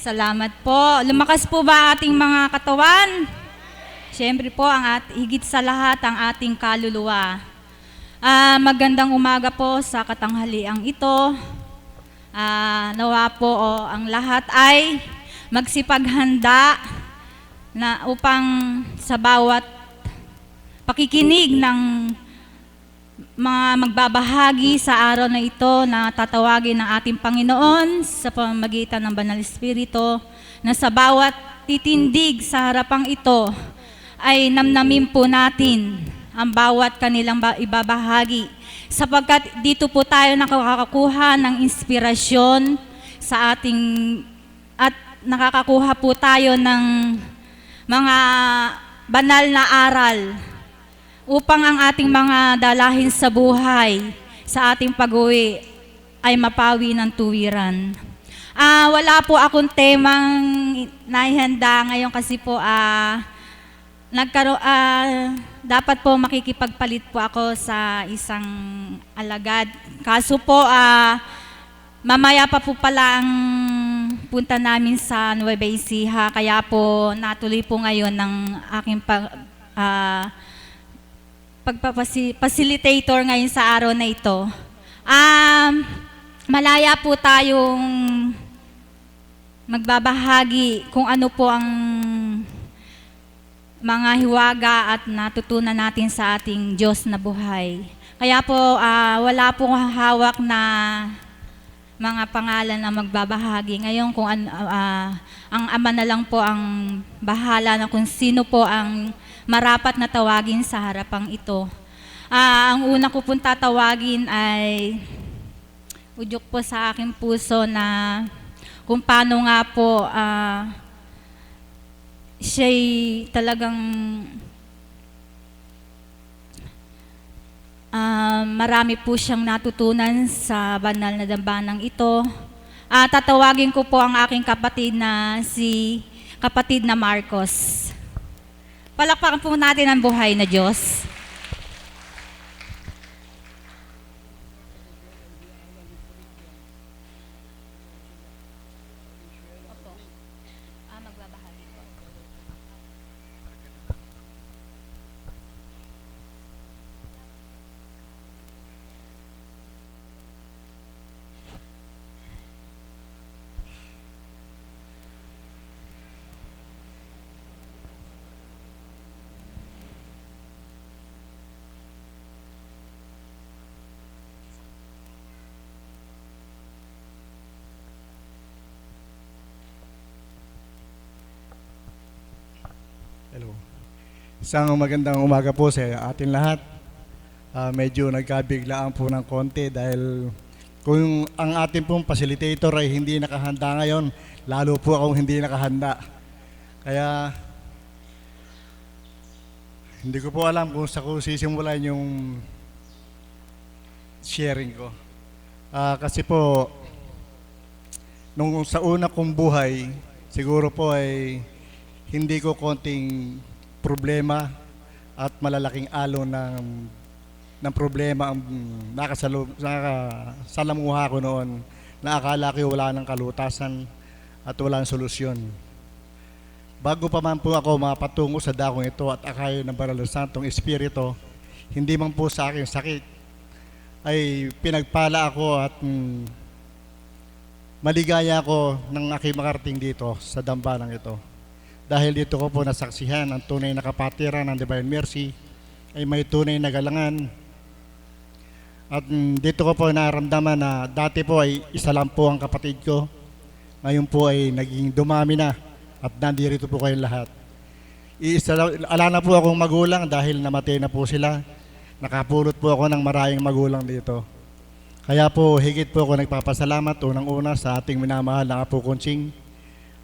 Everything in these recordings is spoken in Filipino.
Salamat po. Lumakas po ba ating mga katawan? Siyempre po, higit sa lahat ang ating kaluluwa. Magandang umaga po sa katanghaliang ito. Nawa po ang lahat ay magsipaghanda na upang sa bawat pakikinig ng mga magbabahagi sa araw na ito na tatawagin ng ating Panginoon sa pamamagitan ng Banal Espiritu, na sa bawat titindig sa harapang ito ay namnamin po natin ang bawat kanilang ibabahagi, sapagkat dito po tayo nakakakuha ng inspirasyon sa ating at nakakakuha po tayo ng mga banal na aral upang ang ating mga dalahin sa buhay, sa ating pag-uwi, ay mapawi ng tuwiran. Wala po akong temang naihanda ngayon kasi po dapat po makikipagpalit po ako sa isang alagad. Kaso po, mamaya pa po pala ang punta namin sa Nueva Ecija, kaya po natuloy po ngayon ng aking pagpapacilitator ngayon sa araw na ito. Malaya po tayong magbabahagi kung ano po ang mga hiwaga at natutunan natin sa ating Diyos na buhay. Kaya po wala pong hawak na mga pangalan na magbabahagi. Ngayon kung ang Ama na lang po ang bahala na kung sino po ang marapat na tawagin sa harapang ito. Ang una ko pong tatawagin ay udyok po sa aking puso na kung paano nga po siya'y talagang marami po siyang natutunan sa banal na dambanang ito. Tatawagin ko po ang aking kapatid na kapatid na Marcos. Palakpakan po natin ang buhay na Diyos. Magbabahagi po. Hello. Isang magandang umaga po sa atin lahat. Medyo nagkabiglaan po ng konti dahil kung ang ating pong facilitator ay hindi nakahanda ngayon, lalo po akong hindi nakahanda. Kaya hindi ko po alam kung saan ko sisimulan yung sharing ko. Kasi po, nung sa una kong buhay, siguro po ay hindi ko konting problema at malalaking alon ng problema ang nakasalamuha ko noon, na akala ko wala ng kalutasan at walang solusyon. Bago pa man po ako mapatungo sa dakong ito at akayo ng Banal na Santong Espiritu, hindi man po sa akin sakit, ay pinagpala ako at maligaya ako nang aking makarating dito sa dambanang ito. Dahil dito ko po nasaksihan ang tunay na kapatiran ng Divine Mercy, ay may tunay na galangan. At dito ko po naramdaman na dati po ay isa lang po ang kapatid ko. Ngayon po ay naging dumami na at nandito po kayong lahat. Ala na po akong magulang dahil namatay na po sila. Nakapulot po ako ng maraming magulang dito. Kaya po higit po ako nagpapasalamat unang-una sa ating minamahal na Apo Kunching,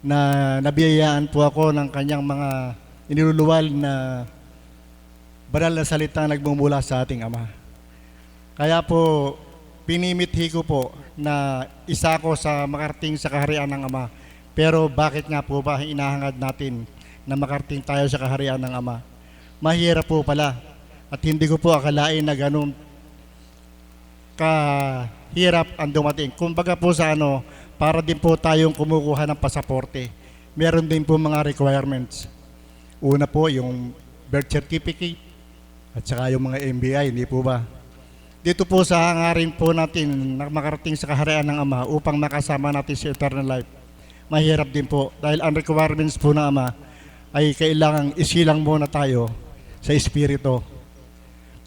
na nabiyayaan po ako ng kanyang mga iniluluwal na banal na salita nagmumula sa ating Ama. Kaya po, pinimithi ko po na isa ko sa makarating sa kaharian ng Ama. Pero bakit nga po ba inahangad natin na makarating tayo sa kaharian ng Ama? Mahirap po pala. At hindi ko po akalain na ganun kahirap ang dumating. Kumbaga po sa para din po tayong kumukuha ng pasaporte. Meron din po mga requirements. Una po, yung birth certificate at saka yung mga MBI, hindi po ba? Dito po sa hangarin po natin na makarating sa kaharian ng Ama upang makasama natin sa eternal life. Mahirap din po dahil ang requirements po ng Ama ay kailangang isilang muna tayo sa Espiritu.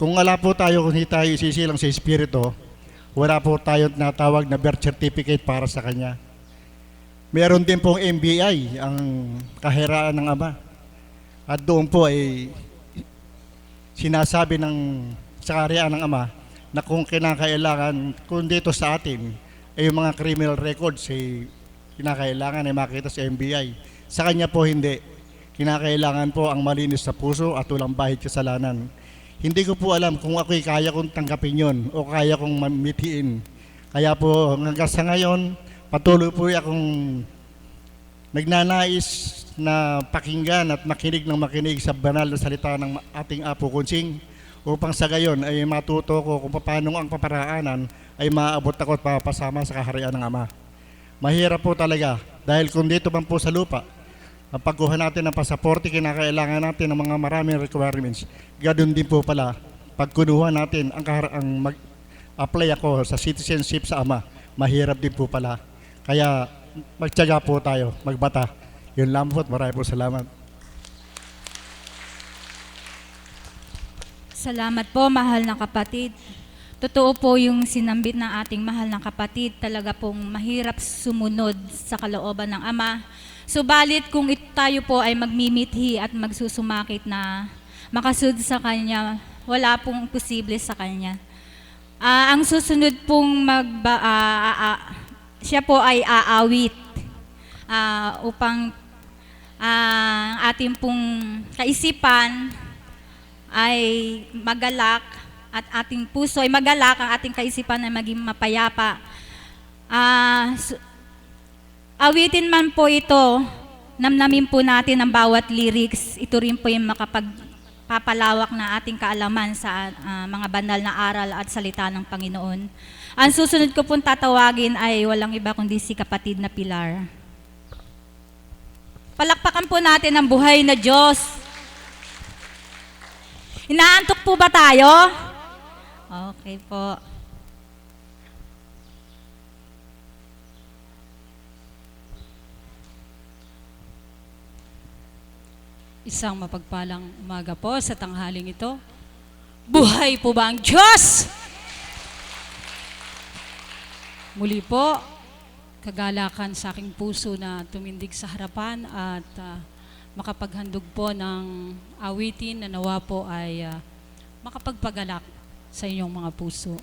Kung wala po tayo, kung hindi tayo isisilang sa Espiritu, wala po tayo natawag na birth certificate para sa Kanya. Meron din pong MBI, ang kahiraan ng Ama. At doon po ay sinasabi sa kaharian ng Ama na kung kinakailangan, kung dito sa atin, ay yung mga criminal records ay kinakailangan ay makita sa MBI. Sa Kanya po hindi. Kinakailangan po ang malinis sa puso at walang bahid kasalanan. Hindi ko po alam kung ako'y kaya kong tanggapin yon o kaya kong mamitiin. Kaya po hanggang sa ngayon, patuloy po akong nagnanais na pakinggan at makinig ng makinig sa banal na salita ng ating Apo Kunsing upang sa gayon ay matuto ko kung paano ang paparaanan ay maaabot ako at papasama sa kaharian ng Ama. Mahirap po talaga dahil kung dito man po sa lupa, ang pagkuha natin ng pasaporte, kinakailangan natin ng mga maraming requirements. Ganun din po pala, pagkunuha natin ang mag-apply ako sa citizenship sa Ama, mahirap din po pala. Kaya magtiyaga po tayo, magbata. Yun lang po at maraming po salamat. Salamat po, mahal na kapatid. Totoo po yung sinambit ng ating mahal na kapatid. Talaga pong mahirap sumunod sa kalooban ng Ama. Subalit kung tayo po ay magmimithi at magsusumakit na makasunod sa Kanya, wala pong posible sa Kanya. Ang susunod pong siya po ay aawit upang ating pong kaisipan ay magalak at ating puso ay magalak, ang ating kaisipan ay maging mapayapa. Awitin man po ito, namnamin po natin ang bawat lyrics. Ito rin po yung makapagpapalawak na ating kaalaman sa mga banal na aral at salita ng Panginoon. Ang susunod ko pong tatawagin ay walang iba kundi si kapatid na Pilar. Palakpakan po natin ang buhay na Diyos. Inaantok po ba tayo? Okay po. Isang mapagpalang umaga po sa tanghaling ito. Buhay po ba ang Diyos? Muli po, kagalakan sa aking puso na tumindig sa harapan at makapaghandog po ng awitin na nawa po ay makapagpagalak sa inyong mga puso.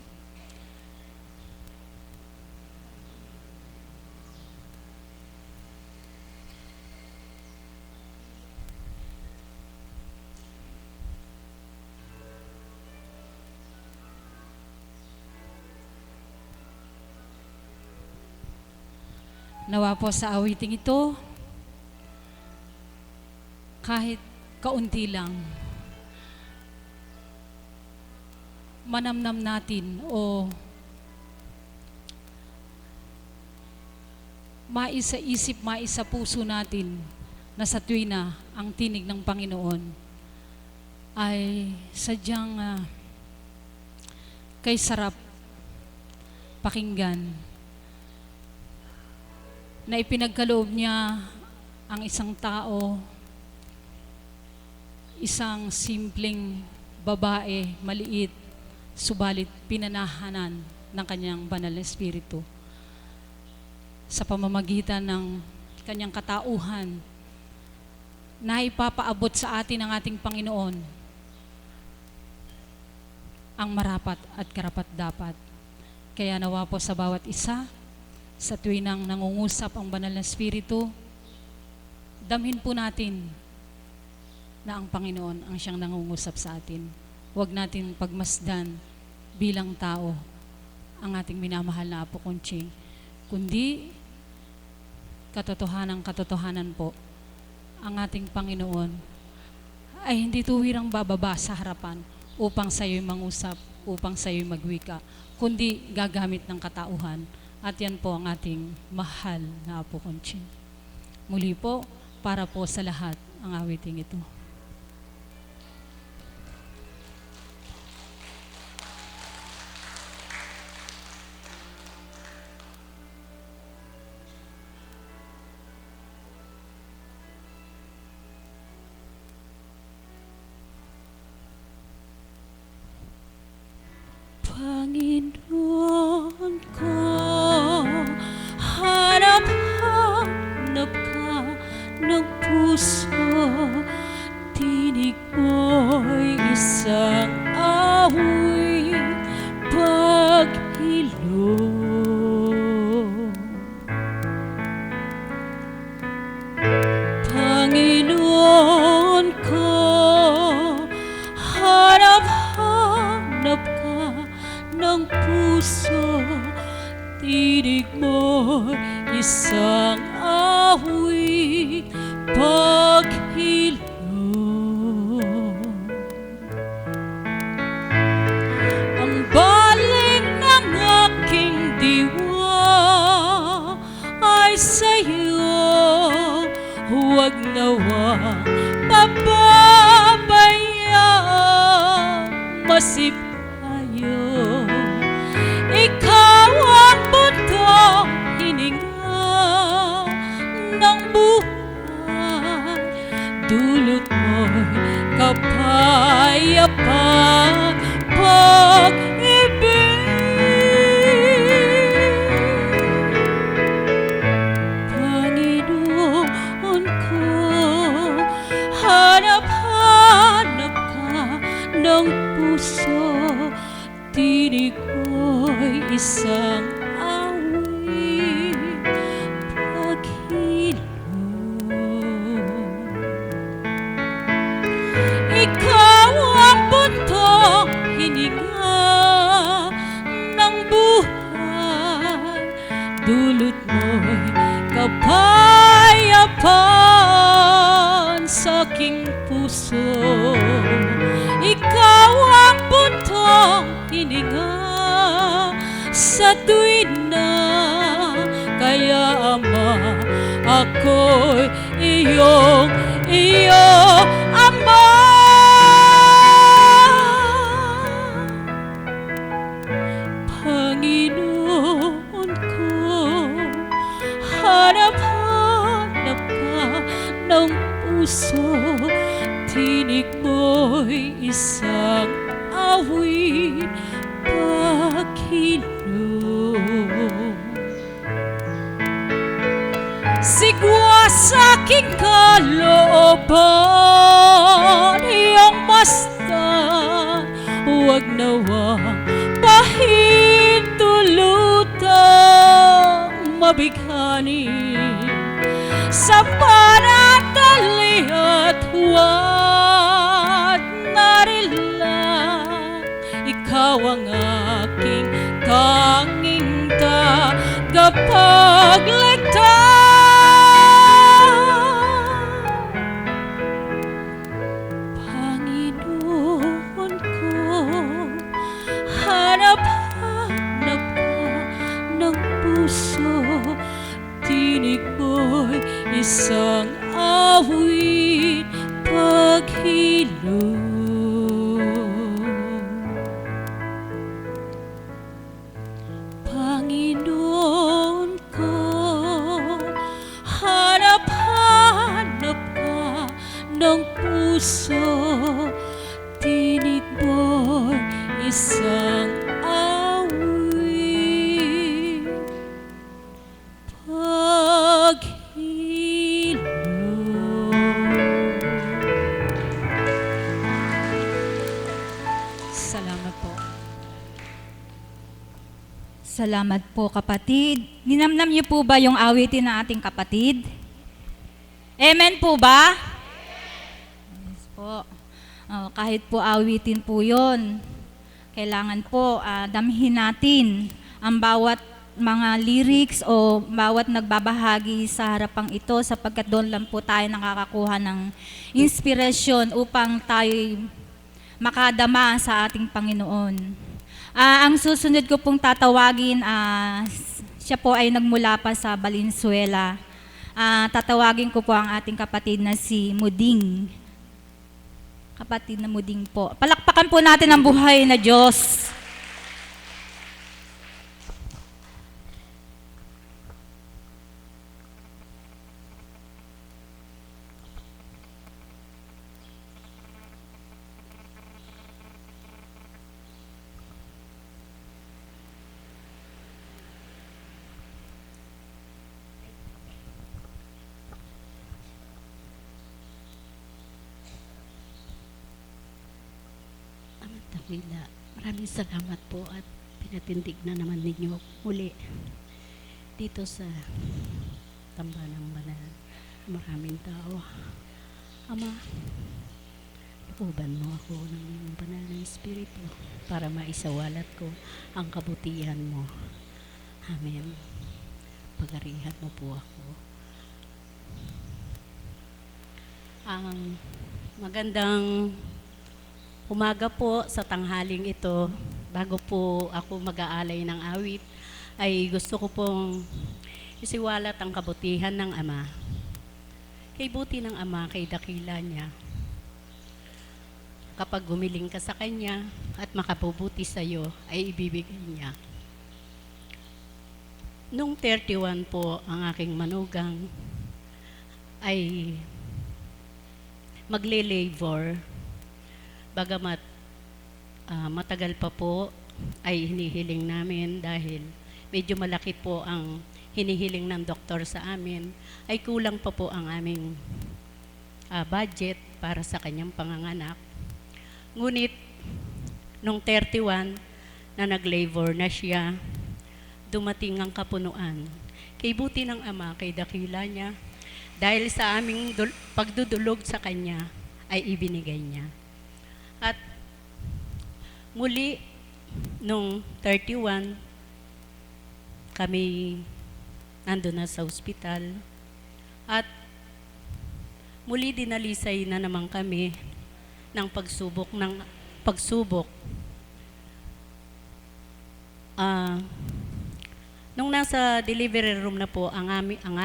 Nawa po sa awiting ito, kahit kaunti lang, manamnam natin o maisa-isip, maisa-puso natin na sa tuwina ang tinig ng Panginoon ay sadyang kay sarap pakinggan na ipinagkaloob niya ang isang tao, isang simpleng babae, maliit, subalit pinanahanan ng kanyang banal na espiritu. Sa pamamagitan ng kanyang katauhan, na ipapaabot sa atin ng ating Panginoon ang marapat at karapat-dapat. Kaya nawa po sa bawat isa, sa tuwinang nangungusap ang banal na espiritu, damhin po natin na ang Panginoon ang siyang nangungusap sa atin. Huwag natin pagmasdan bilang tao ang ating minamahal na Apo Kunsing, kundi katotohanan po, ang ating Panginoon ay hindi tuwirang bababa sa harapan upang sa iyo'y mangusap, upang sa iyo'y magwika, kundi gagamit ng katauhan At yan po ang ating mahal na Apo Conching. Muli po, para po sa lahat ang awiting ito. Panginoon ko, hanap-hanap ka ng puso, tinig mo'y isang awit paghilom. Panginoon ko, hanap-hanap ka ng puso, tinig mo'y isang awit paghilom. Ang baling ng aking diwa ay sa'yo, huwag nawang pababayaan masipayo. Ikaw ang butong hininga ng buhay, dulot mo'y kapayapaan, pag-ibig. Panginoon ko, hanap-hanap ka ng puso, tinig mo'y isang awit paghilom. Ikaw ang buntong hininga ng buhay, dulot mo'y kapayapaan sa aking puso. Ikaw ang buntong hininga sa tuwin na, kaya Ama, ako'y iyong Ama. Panginoon ko, hanap-hanap ka ng puso, tinig mo'y isang awit paghilom. Sigwa sa aking kalooban, iyong masdan, huwag nawang pahintulutang mabighani sa panatali at huwag narilang. Ikaw ang aking tanging tagapagligtas. Panginoon ko, hanap-hanap ka ng puso, tinig mo'y isang awit paghilom. Panginoon ko, hanap-hanap ka ng puso, tinig mo'y isang awit paghilom. Salamat po. Salamat po, kapatid. Ninamnam niyo po ba yung awitin ng ating kapatid? Amen po ba? Yes po. Kahit po awitin po yon, kailangan po damhin natin ang bawat mga lyrics o bawat nagbabahagi sa harapang ito, sapagkat doon lang po tayo nakakakuha ng inspirasyon upang tayo makadama sa ating Panginoon. Ang susunod ko pong tatawagin, Siya po ay nagmula pa sa Valenzuela. Tatawagin ko po ang ating kapatid na si Muding. Kapatid na Muding po. Palakpakan po natin ang buhay na Diyos. Amang Dakila, maraming salamat po at pinatindig na naman ninyo muli dito sa Tambanang Banal. Maraming tao. Ama, ipuban mo ako ng iyong banal na Espiritu para maisawalat ko ang kabutihan mo. Amen. Pagarihan mo po ako. Ang magandang umaga po sa tanghaling ito. Bago po ako mag-aalay ng awit, ay gusto ko pong isiwalat ang kabutihan ng Ama. Kay buti ng Ama, kay dakila niya. Kapag gumiling ka sa Kanya at makabubuti sa iyo, ay ibibigay niya. Nung 31 po ang aking manugang, ay magle-labor. Bagamat matagal pa po ay hinihiling namin dahil medyo malaki po ang hinihiling ng doktor sa amin, ay kulang pa po ang aming budget para sa kanyang panganganak. Ngunit, nung 31 na nag-labor na siya, dumating ang kapunuan. Kay buti ng Ama, kay dakila niya, dahil sa aming pagdudulog sa kanya, ay ibinigay niya. At muli, nung 31, kami nandun na sa ospital. At muli dinalisay na naman kami ng pagsubok. Nung nasa delivery room na po ang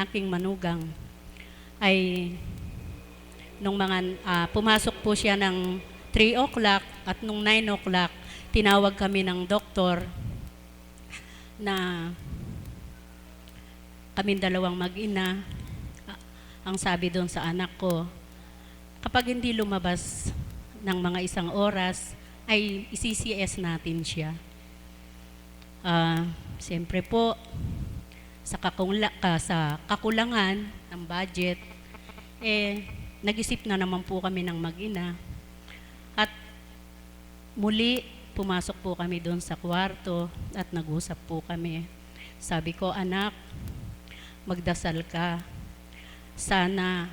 aking manugang, ay nung pumasok po siya ng 3 o'clock at nung 9 o'clock, tinawag kami ng doktor na kaming dalawang mag-ina. Ang sabi doon sa anak ko, kapag hindi lumabas ng mga 1 oras, ay isi-CS natin siya. Siyempre po, sa kakulangan ng budget, nag-isip na naman po kami ng mag-ina. At muli, pumasok po kami doon sa kwarto at nag-usap po kami. Sabi ko, anak, magdasal ka. Sana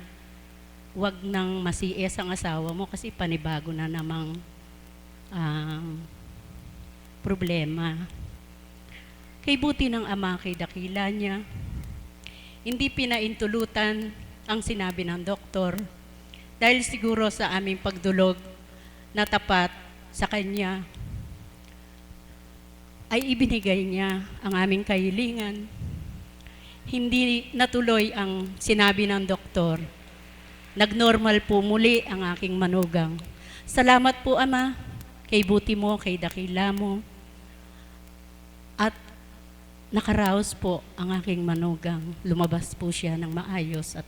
wag nang masies ang asawa mo kasi panibago na namang problema. Kay buti ng Ama, kay dakila niya, hindi pinaintulutan ang sinabi ng doktor dahil siguro sa aming pagdulog na tapat sa kanya, ay ibinigay niya ang aming kahilingan. Hindi natuloy ang sinabi ng doktor. Nagnormal po muli ang aking manugang. Salamat po, Ama, kay buti mo, kay dakila mo. At nakaraos po ang aking manugang. Lumabas po siya ng maayos at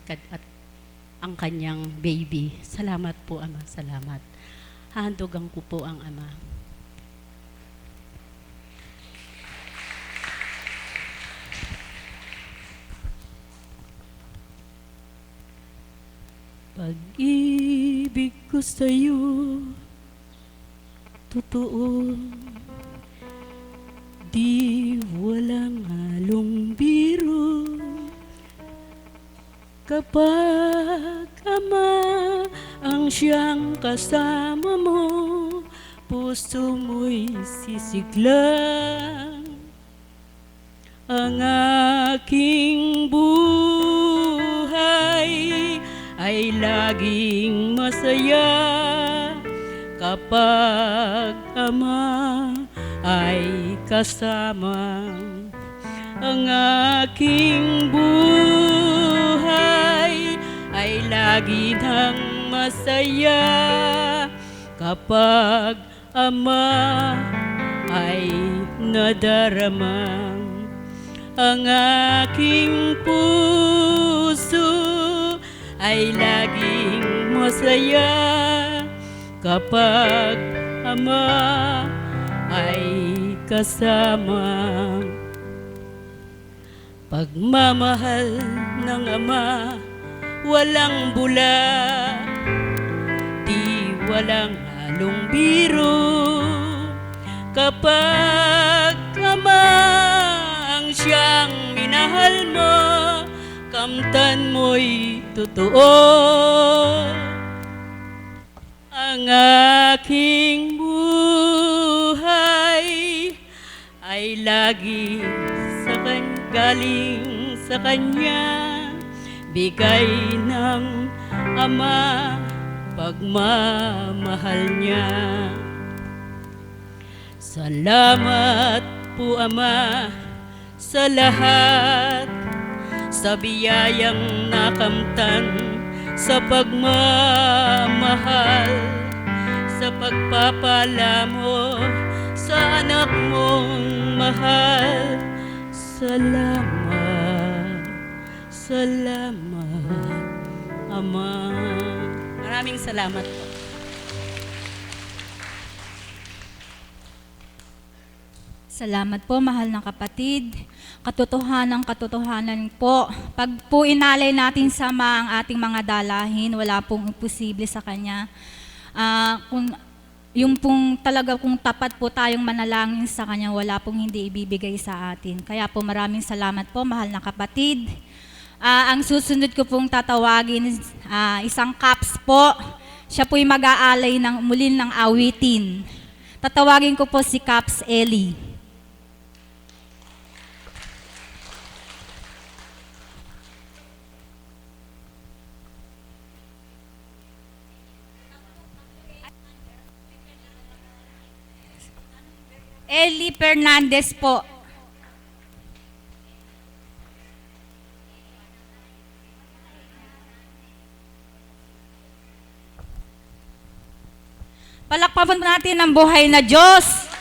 ang kanyang baby. Salamat po, Ama, salamat. Hahandugan ko po ang Ama. Pag-ibig ko sa'yo, totoo, di walang halong biro. Kapag Ama ang siyang kasama mo, puso mo'y sisiglang. Ang aking buhay ay laging masaya kapag Ama ay kasama. ang aking buhay ay lagi nang masaya kapag Ama ay nadarama. Ang aking puso ay laging masaya kapag Ama ay kasama. Pagmamahal ng Ama walang bula, di walang halong biro. Kapag Ama ang siyang minahal mo, kamtan mo'y totoo. Ang aking buhay ay lagi galing sa Kanya, bigay ng Ama, pagmamahal niya. Salamat po Ama sa lahat, sa biyayang nakamtan, sa pagmamahal, sa pagpapala mo sa anak mong mahal. Salamat, salamat, Ama. Maraming salamat po. Salamat po, mahal na kapatid. Katotohanan po. Pag po inalay natin sama ang ating mga dalahin, wala pong imposible sa Kanya. Kung yung pong talaga kung tapat po tayong manalangin sa Kanya, wala pong hindi ibibigay sa atin. Kaya po maraming salamat po, mahal na kapatid. Ang susunod ko pong tatawagin, isang caps po. Siya po'y mag-aalay ng muli ng awitin. Tatawagin ko po si Caps Ellie. Ellie Fernandez po. Palakpakan natin ang buhay na Diyos.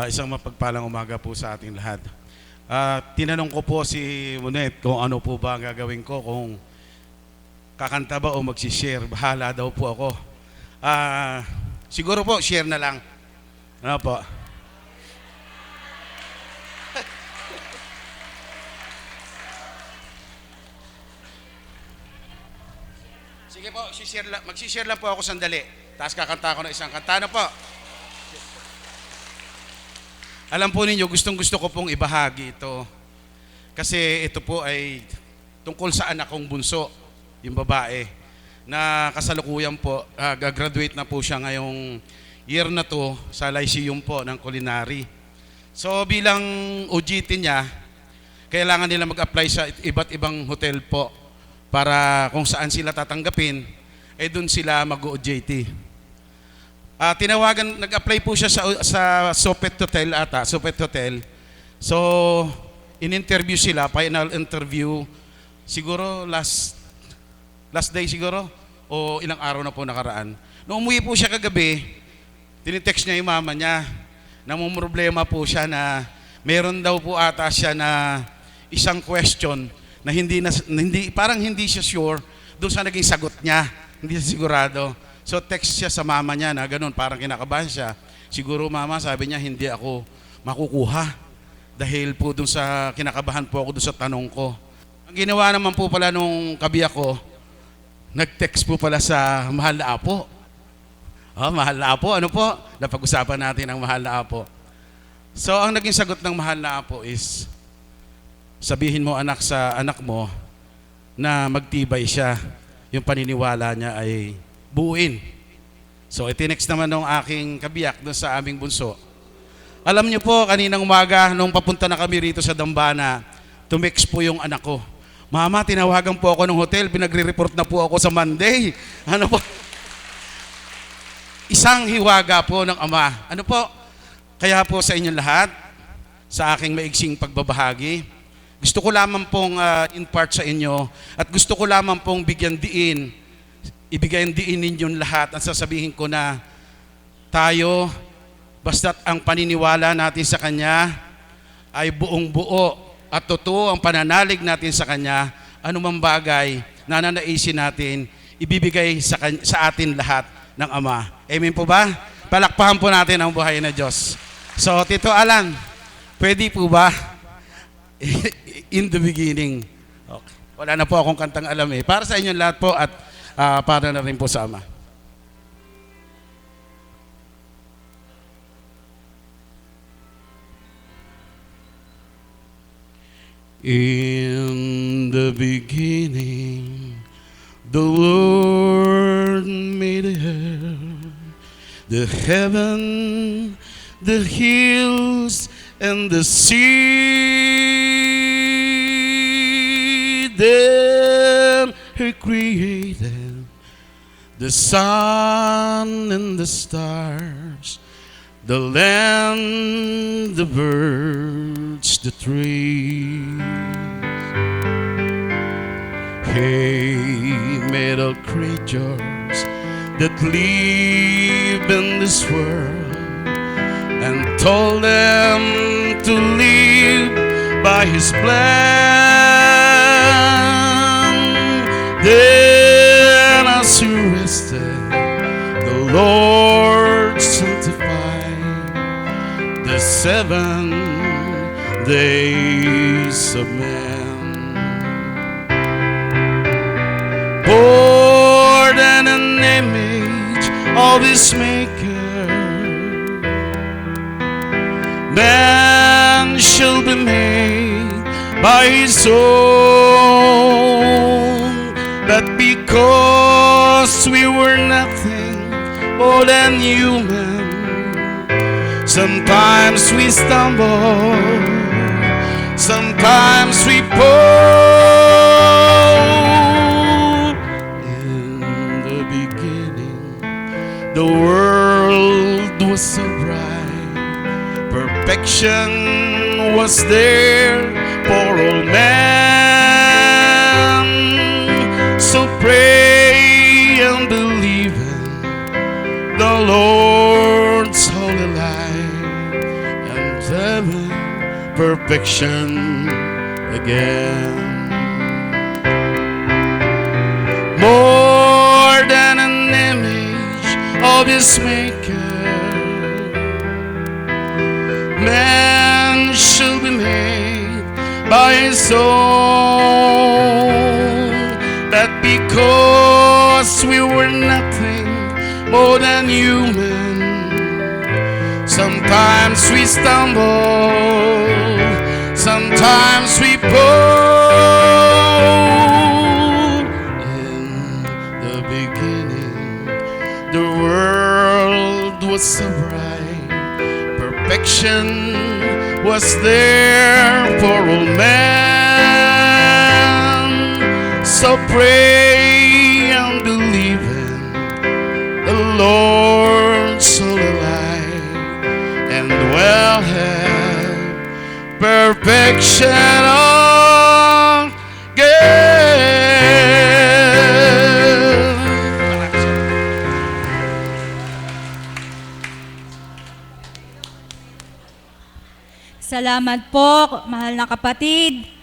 Isang mapagpalang umaga po sa ating lahat. Tinanong ko po si Monet kung ano po ba ang gagawin ko, kung kakanta ba o magsishare. Bahala daw po ako. Siguro po, share na lang. Ano po? Sige po, magsishare lang po ako sandali. Tapos kakanta ako ng isang kanta. Ano po? Alam po ninyo, gustong-gusto ko pong ibahagi ito. Kasi ito po ay tungkol sa anak kong bunso, yung babae, na kasalukuyan po, gagraduate na po siya ngayong year na to sa Lyceum po ng Culinary. So bilang OJT niya, kailangan nila mag-apply sa iba't ibang hotel po para kung saan sila tatanggapin, eh doon sila mag-OJT. Nag-apply po siya sa Sopet Hotel ata, Sopet Hotel. So, in-interview sila, final interview, siguro last day siguro, o ilang araw na po nakaraan. Nung umuwi po siya kagabi, tinitext niya yung mama niya, namumroblema po siya na meron daw po ata siya na isang question na parang hindi siya sure doon sa naging sagot niya, hindi siya sigurado. So text siya sa mama niya na ganun, parang kinakabahan siya. Siguro mama, sabi niya, hindi ako makukuha dahil po dun sa kinakabahan po ako dun sa tanong ko. Ang ginawa naman po pala nung kabiyak ko, nag-text po pala sa mahal na apo. Mahal na apo, ano po? Napag-usapan natin ang mahal na apo. So ang naging sagot ng mahal na apo is, sabihin mo anak sa anak mo na magtibay siya. Yung paniniwala niya ay buuin. So itinext naman ng aking kabiyak doon sa aming bunso. Alam niyo po, kaninang umaga, nung papunta na kami rito sa Dambana, tumex po yung anak ko. Mama, tinawagan po ako ng hotel, pinagre-report na po ako sa Monday. Ano po? Isang hiwaga po ng ama. Ano po? Kaya po sa inyong lahat, sa aking maigsing pagbabahagi, gusto ko lamang pong impart sa inyo at gusto ko lamang pong ibigay diin ninyong lahat at sasabihin ko na tayo, basta't ang paniniwala natin sa Kanya ay buong buo at totoo ang pananalig natin sa Kanya, anumang bagay na nanaisin natin, ibibigay sa atin lahat ng Ama. Amen po ba? Palakpakan po natin ang buhay na Diyos. So, Tito Alan, pwede po ba? In the beginning. Okay. Wala na po akong kantang alam eh. Para sa inyong lahat po at para na rin po sa Ama. In the beginning, the Lord made the earth, the heaven, the hills, and the sea. Then He created the sun and the stars, the land, the birds, the trees. He made all creatures that live in this world and told them to live by His plan. Then as He rested, the Lord sanctified the 7 days of man. More than an image of His Maker, man shall be made by His own. That because we were nothing more than human, sometimes we stumble, sometimes we fall. In the beginning, the world was so bright, perfection was there for all men. So pray and believe in the Lord's holy light, and heaven perfection again. More than an image of His Maker, man shall be made by His own. That because we were nothing more than human, sometimes we stumble, sometimes we fall. In the beginning, the world was so bright, perfection was there for all men. So pray and believe in the Lord's holy light, and will have perfection again. Salamat po, mahal na kapatid.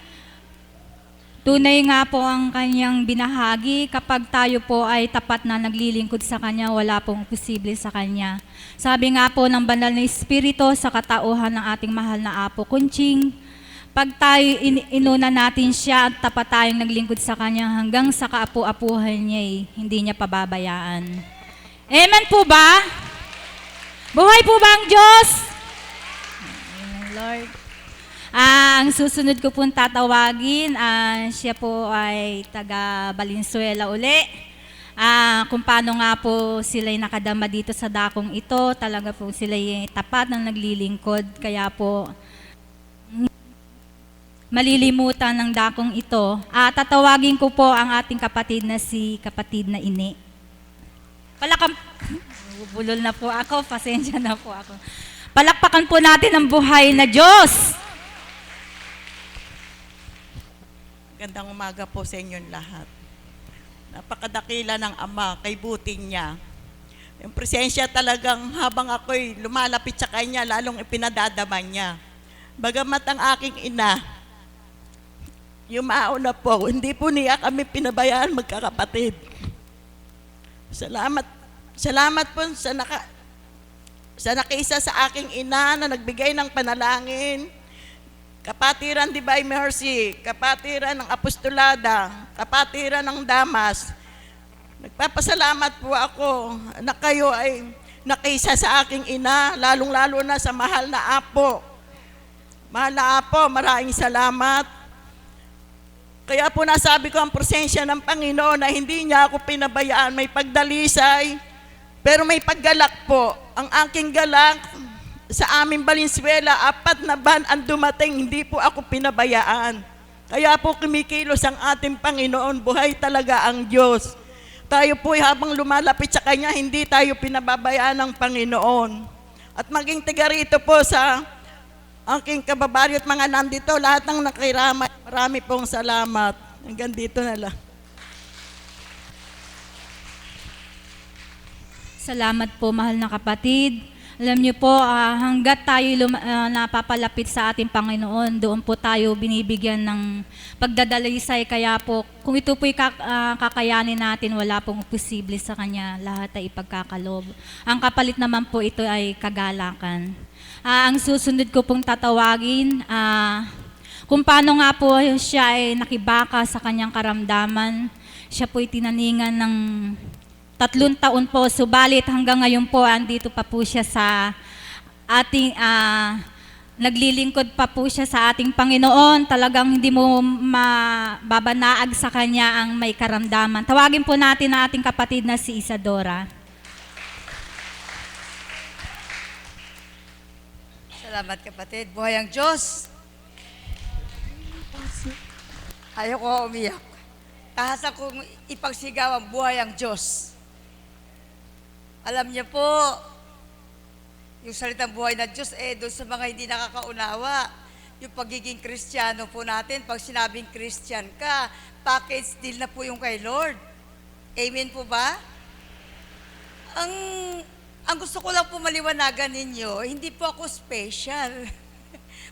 Tunay nga po ang kanyang binahagi. Kapag tayo po ay tapat na naglilingkod sa Kanya, wala pong posible sa Kanya. Sabi nga po ng Banal na Espiritu sa katauhan ng ating mahal na Apo Kunching, pag tayo inuna natin siya at tapat tayong naglingkod sa Kanya hanggang sa kaapu-apuhan niya, hindi niya pababayaan. Amen po ba? Buhay po ba ang Diyos? Amen, Lord. Ang susunod ko pong tatawagin, siya po ay taga Valenzuela uli. kung paano nga po sila'y nakadama dito sa dakong ito. Talaga po sila'y tapat na naglilingkod. Kaya po, malilimutan ng dakong ito. Tatawagin ko po ang ating kapatid na si kapatid na Ini. Bulol na po ako, pasensya na po ako. Palakpakan po natin ang buhay na Diyos. Gandang umaga po sa inyong lahat. Napakadakila ng Ama, kay buting niya. Yung presensya talagang habang ako'y lumalapit sa Kanya, lalong ipinadadaman niya. Bagamat ang aking ina, yung mauna po, hindi po niya kami pinabayaan magkakapatid. Salamat po sa nakiisa sa aking ina na nagbigay ng panalangin, kapatiran Divine Mercy, kapatiran ng Apostolada, kapatiran ng Damas. Nagpapasalamat po ako na kayo ay nakiisa sa aking ina, lalong-lalo na sa mahal na Apo. Mahal na Apo, maraming salamat. Kaya po nasabi ko ang presensya ng Panginoon na hindi niya ako pinabayaan, may pagdalisay, pero may paggalak po. Ang aking galak, sa aming Valenzuela, 4 na van ang dumating, hindi po ako pinabayaan. Kaya po kumikilos ang ating Panginoon, buhay talaga ang Diyos. Tayo po habang lumalapit sa Kanya, hindi tayo pinababayaan ng Panginoon. At maging tiga rito po sa aking kababayan at mga nandito, lahat ng nakiramay, marami pong salamat. Hanggang dito na lang. Salamat po, mahal na kapatid. Alam niyo po, hanggat tayo napapalapit sa ating Panginoon, doon po tayo binibigyan ng pagdadalisay. Kaya po, kung ito po'y kakayanin natin, wala pong posible sa Kanya. Lahat ay ipagkakalob. Ang kapalit naman po ito ay kagalakan. Ang susunod ko pong tatawagin, kung paano nga po siya ay nakibaka sa kanyang karamdaman. Siya po'y tinaningan ng 3 taon po, subalit hanggang ngayon po, andito pa po siya sa ating, naglilingkod pa po siya sa ating Panginoon. Talagang hindi mo mababanaag sa kanya ang may karamdaman. Tawagin po natin ang ating kapatid na si Isadora. Salamat kapatid. Buhay ang Diyos. Ayoko umiyak. Kahasa kong ipagsigaw ang buhay ang Diyos. Alam niyo po, yung salitang buhay na Diyos, doon sa mga hindi nakakaunawa, yung pagiging Kristiyano po natin, pag sinabing Christian ka, package deal na po yung kay Lord. Amen po ba? Ang gusto ko lang po maliwanagan ninyo, hindi po ako special.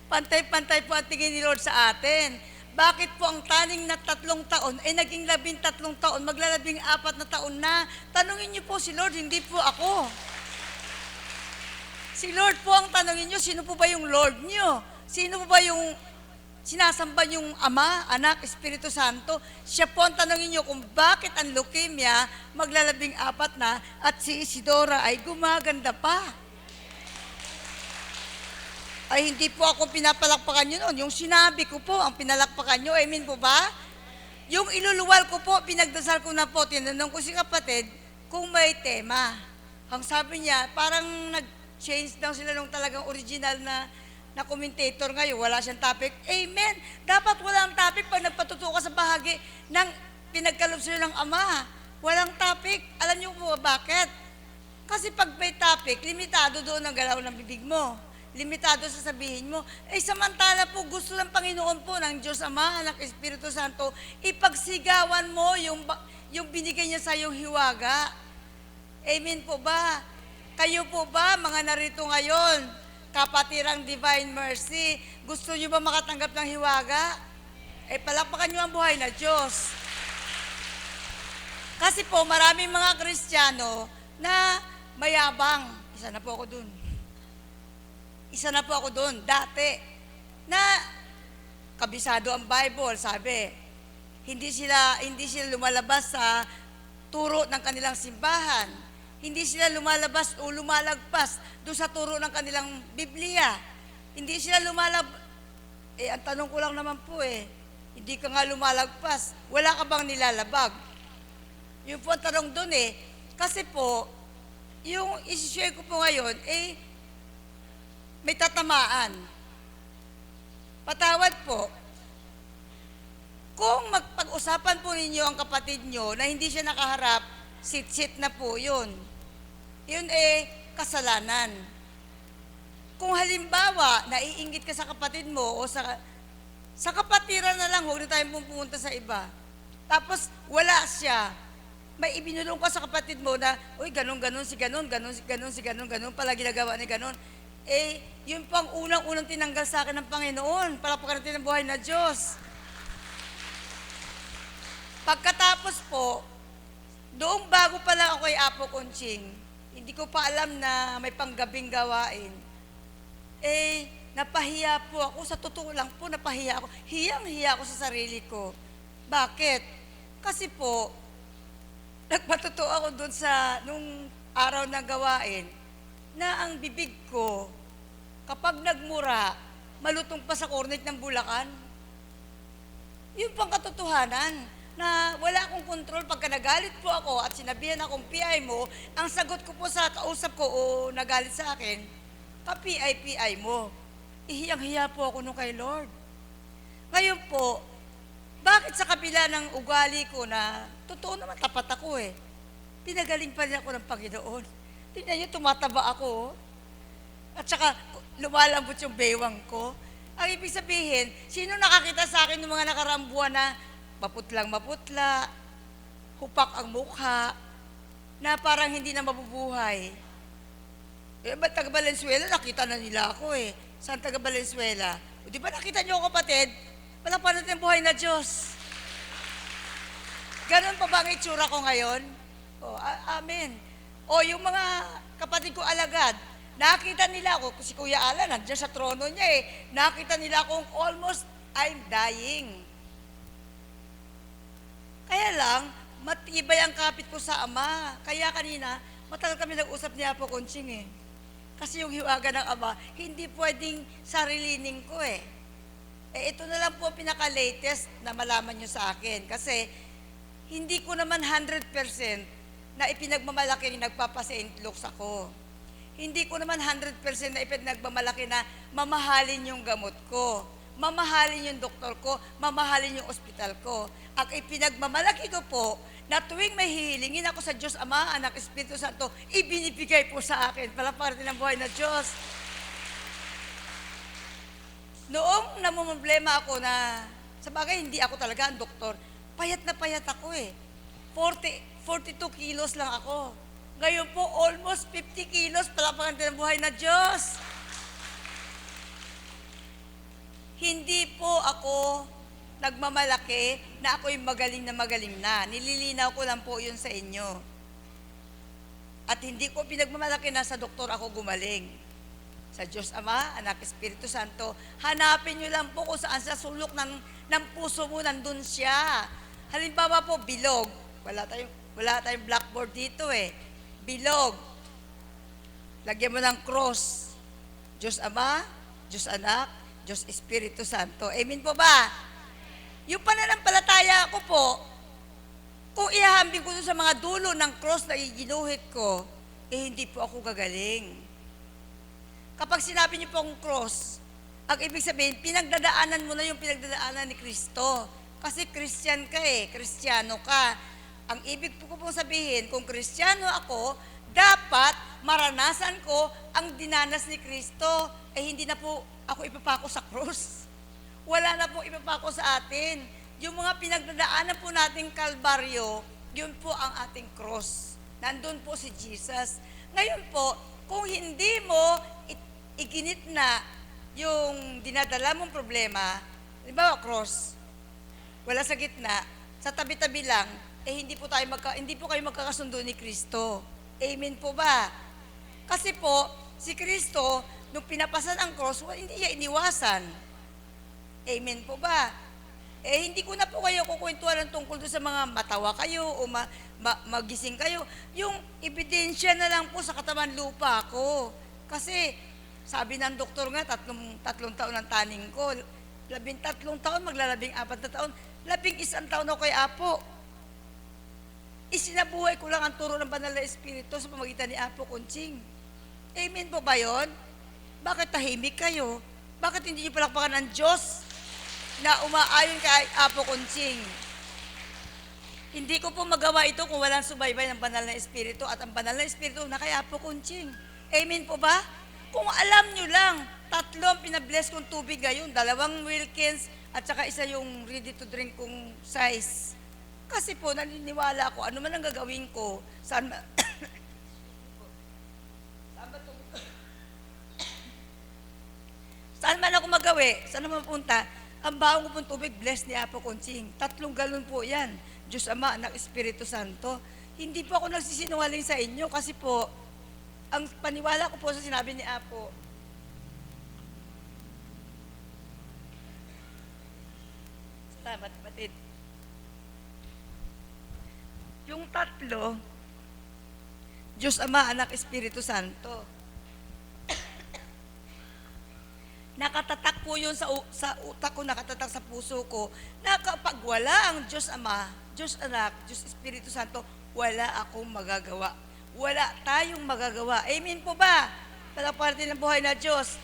Pantay-pantay po ang tingin ni Lord sa atin. Bakit po ang taning na 3 taon, naging 13 taon, maglalabing-4 na taon na? Tanungin niyo po si Lord, hindi po ako. Si Lord po ang tanungin niyo, sino po ba yung Lord niyo? Sino po ba yung sinasamba yung Ama, Anak, Espiritu Santo? Siya po ang tanungin niyo kung bakit ang leukemia maglalabing-4 na at si Isidora ay gumaganda pa. Ay hindi po ako pinapalakpakan nyo noon. Yung sinabi ko po, ang pinalakpakan nyo, amen po ba? Yung iluluwal ko po, pinagdasal ko na po, tinanong ko si kapatid kung may tema. Ang sabi niya, parang nag-change daw sila nung talagang original na commentator ngayon. Wala siyang topic. Amen! Dapat walang topic pag nagpatutuo ka sa bahagi ng pinagkalob sila ng Ama. Walang topic. Alam niyo po bakit? Kasi pag may topic, limitado doon ang galaw ng bibig mo. Limitado sa sabihin mo. Samantala po, gusto ng Panginoon po ng Diyos Ama, Anak, Espiritu Santo, ipagsigawan mo yung binigay niya sa iyong hiwaga. Amen po ba? Kayo po ba, mga narito ngayon, kapatirang Divine Mercy, gusto niyo ba makatanggap ng hiwaga? Palakpakan niyo ang buhay na Diyos. Kasi po, maraming mga Kristiyano na mayabang. Isa na po ako doon, dati, na kabisado ang Bible, sabi, hindi sila lumalabas sa turo ng kanilang simbahan, hindi sila lumalabas o lumalagpas doon sa turo ng kanilang Biblia, hindi sila ang tanong ko lang naman po hindi ka nga lumalagpas, wala ka bang nilalabag? Yun po ang tanong doon eh. Kasi po, yung isi-share ko po ngayon, may tatamaan. Patawad po. Kung magpag-usapan po ninyo ang kapatid nyo na hindi siya nakaharap, sit-sit na po yun. Yun kasalanan. Kung halimbawa, naiinggit ka sa kapatid mo o sa kapatiran na lang, huwag na tayong pumunta sa iba. Tapos, wala siya. May ibinulong ka sa kapatid mo na, uy, ganun-ganun, si ganun, pala ginagawa ni ganun. Yun pang unang-unang tinanggal sa akin ng Panginoon. Palapakan natin ang buhay na Diyos. Pagkatapos po, doong bago pa lang ako kay Apo Conching, hindi ko pa alam na may panggabing gawain. Napahiya po ako. Sa totoo lang po, napahiya ako. Hiyang-hiya ako sa sarili ko. Bakit? Kasi po, nagpatotoo ako doon nung araw na gawain, na ang bibig ko, kapag nagmura, malutong pa sa kornik ng Bulacan. Yun pang katotohanan, na wala akong kontrol. Pagka nagalit po ako at sinabihan akong PI mo, ang sagot ko po sa kausap ko o nagalit sa akin, ka-PI mo. Ihiyang-hiya po ako nung kay Lord. Ngayon po, bakit sa kabila ng ugali ko na, totoo naman, tapat ako pinagaling pa rin ako ng Panginoon. Tingnan niyo, tumataba ako. At saka, lumalambot yung bewang ko. Ang ibig sabihin, sino nakakita sa akin ng mga nakaraang buwan na maputlang-maputla, hupak ang mukha, na parang hindi na mabubuhay? Ba't taga Valenzuela, nakita na nila ako Saan taga Valenzuela? O di ba nakita niyo ako, kapatid? Palapan natin ang buhay na Diyos. Ganon pa ba ang itsura ko ngayon? Amen. Yung mga kapatid ko alagad, nakita nila ako, si Kuya Alan, nandiyan sa trono niya nakita nila akong almost I'm dying. Kaya lang, matibay ang kapit ko sa Ama. Kaya kanina, matagal kami nag-usap ni Apo Conching Kasi yung hiwaga ng Ama, hindi pwedeng sarilinin ko ito na lang po pinaka-latest na malaman nyo sa akin. Kasi, hindi ko naman 100% na ipinagmamalaki nagpapa-St. Luke's ako. Hindi ko naman 100% na ipinagmamalaki na mamahalin yung gamot ko, mamahalin yung doktor ko, mamahalin yung ospital ko. Ang ipinagmamalaki ko po, na tuwing may hihilingin ako sa Diyos Ama, Anak, Espiritu Santo, ibinibigay po sa akin. Palapakan natin ang buhay na Diyos. Noong namumblema ako na, sa bagay, hindi ako talaga ang doktor, payat na payat ako 42 kilos lang ako. Ngayon po, almost 50 kilos, palapakan natin ang buhay na Diyos. Hindi po ako nagmamalaki na ako'y magaling na. Nililinaw ko lang po yun sa inyo. At hindi ko pinagmamalaki na sa doktor ako gumaling. Sa Diyos Ama, Anak, Espiritu Santo, hanapin nyo lang po kung saan sa sulok ng puso mo, nandun siya. Halimbawa po, bilog. Wala tayong blackboard dito Bilog. Lagyan mo ng cross. Diyos Ama, Diyos Anak, Diyos Espiritu Santo. Amen po ba? Yung pananampalataya ko po, kung ihahambing ko sa mga dulo ng cross na iginuhit ko, hindi po ako gagaling. Kapag sinabi niyo pong cross, ang ibig sabihin, pinagdadaanan mo na yung pinagdadaanan ni Kristo. Kasi Christian ka Kristiyano ka. Ang ibig ko pong sabihin, kung Kristiyano ako, dapat maranasan ko ang dinanas ni Kristo. Hindi na po ako ipapako sa cross. Wala na po ipapako sa atin. Yung mga pinagdadaanan po nating kalbaryo, yun po ang ating cross. Nandun po si Jesus. Ngayon po, kung hindi mo iginit na yung dinadala mong problema, halimbawa cross, wala sa gitna, sa tabi-tabi lang, hindi po kayo magkakasundo ni Kristo. Amen po ba? Kasi po, si Kristo, nung pinapasan ang cross, hindi niya iniwasan. Amen po ba? Hindi ko na po kayo kukwentuhan ng tungkol doon sa mga matawa kayo o magising kayo. Yung ebidensya na lang po sa katawan lupa ko. Kasi, sabi ng doktor nga, tatlong taon ang taning ko. 13 taon, 4 na taon. 11 taon ako kay Apo. Isinabuhay ko lang ang turo ng banal na Espiritu sa pamagitan ni Apo Kunching. Amen po ba yun? Bakit tahimik kayo? Bakit hindi niyo palakpakan ng Diyos na umaayon kay Apo Kunching? Hindi ko po magawa ito kung walang subaybay ng banal na Espiritu at ang banal na Espiritu na kay Apo Kunching. Amen po ba? Kung alam nyo lang, 3 ang pinabless kong tubig ngayon, 2 Wilkins at saka isa yung ready to drink kong size. Kasi po naniniwala ako, ano man ang gagawin ko, saan man, saan man ako magawi, saan man mapunta, ang baong ko pong tubig, bless ni Apo Kunching. 3 galon po yan. Diyos Ama, Anak, Espiritu Santo. Hindi po ako nagsisinungaling sa inyo kasi po, ang paniwala ko po sa sinabi ni Apo, salamat kapatid. Yung 3, Diyos Ama, Anak, Espiritu Santo. Nakatatak po yun sa utak ko, nakatatak sa puso ko, na kapag wala ang Diyos Ama, Diyos Anak, Diyos Espiritu Santo, wala akong magagawa. Wala tayong magagawa. Amen po ba? Palakpakan natin ang buhay na Diyos.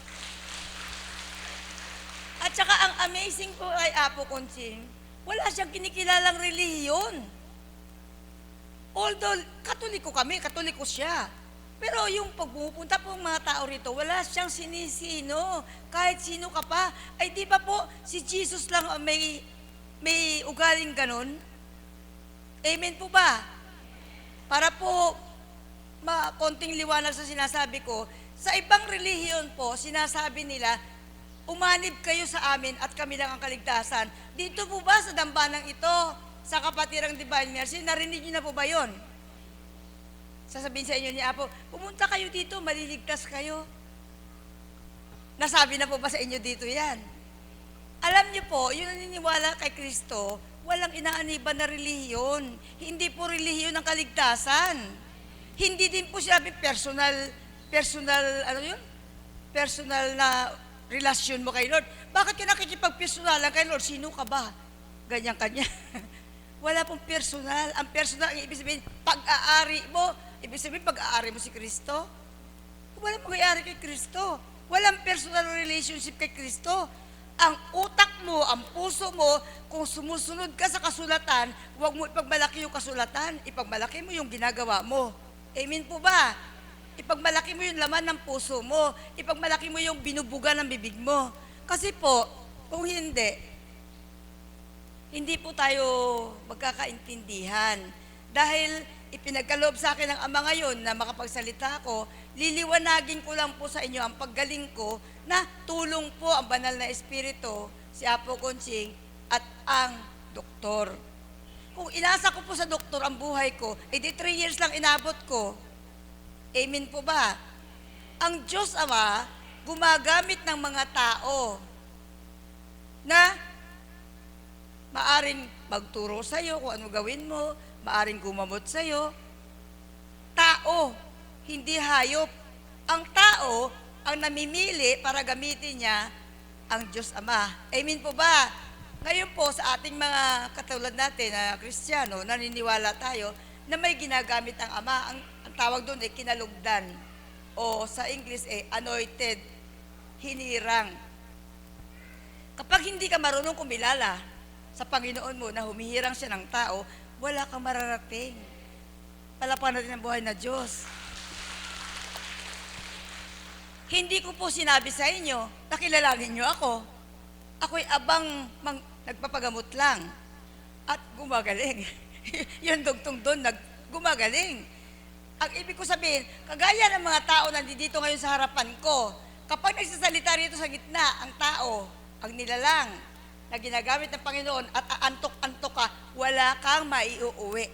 At saka ang amazing po kay Apo Kunching, wala siyang kinikilalang relihiyon. Although, Katoliko kami, Katoliko siya. Pero yung pagpupunta po ng mga tao rito, wala siyang sinisino. Kahit sino ka pa. Ay di ba po, si Jesus lang ang may ugaling ganon? Amen po ba? Para po, konting liwanag sa sinasabi ko, sa ibang relihiyon po, sinasabi nila, umanib kayo sa amin at kami lang ang kaligtasan. Dito po ba sa dambanang ito, sa Kapatirang Divine Mercy, narinig niyo na po ba yun? Sasabihin sa inyo ni Apo, pumunta kayo dito, maliligtas kayo. Nasabi na po ba sa inyo dito yan? Alam niyo po, yung naniniwala kay Kristo, walang inaaniban na relihiyon. Hindi po relihiyon ng kaligtasan. Hindi din po sinabi personal, ano yun? Personal na relasyon mo kay Lord. Bakit ka nakikipag-personalan kay Lord? Sino ka ba? Ganyan kanya. Wala pong personal. Ang personal, ang ibig sabihin, pag-aari mo. Ibig sabihin, pag-aari mo si Kristo. Walang pag-aari kay Kristo. Walang personal relationship kay Kristo. Ang utak mo, ang puso mo, kung sumusunod ka sa kasulatan, huwag mo ipagmalaki yung kasulatan, ipagmalaki mo yung ginagawa mo. Amen po ba? Ipagmalaki mo yung laman ng puso mo, ipagmalaki mo yung binubuga ng bibig mo. Kasi po, kung hindi po tayo magkakaintindihan. Dahil ipinagkaloob sa akin ng Ama ngayon na makapagsalita ako, liliwanagin ko lang po sa inyo ang paggaling ko na tulong po ang banal na Espiritu, si Apo Kunching at ang doktor. Kung inasa ko po sa doktor ang buhay ko, edi 3 years lang inabot ko. Amen po ba? Ang Diyos Ama, gumagamit ng mga tao na maaring magturo sa'yo kung ano gawin mo, maaring gumamot sa'yo. Tao, hindi hayop. Ang tao, ang namimili para gamitin niya, ang Diyos Ama. Amen po ba? Ngayon po, sa ating mga katulad natin na Kristiyano, naniniwala tayo na may ginagamit ang Ama. Ang tawag doon ay kinalugdan. O sa English ay anointed, hinirang. Kapag hindi ka marunong kumilala sa Panginoon mo na humihirang siya ng tao, wala kang mararating. Palapanan natin ang buhay na Diyos. Hindi ko po sinabi sa inyo, nakilalanin niyo ako. Ako'y nagpapagamot lang at gumagaling. Yung dugtong doon, gumagaling. Ang ibig ko sabihin, kagaya ng mga tao nandito ngayon sa harapan ko, kapag nagsasalita rito sa gitna, ang tao, ang nilalang, na ginagamit ng Panginoon at aantok-antok ka, wala kang maiuuwi.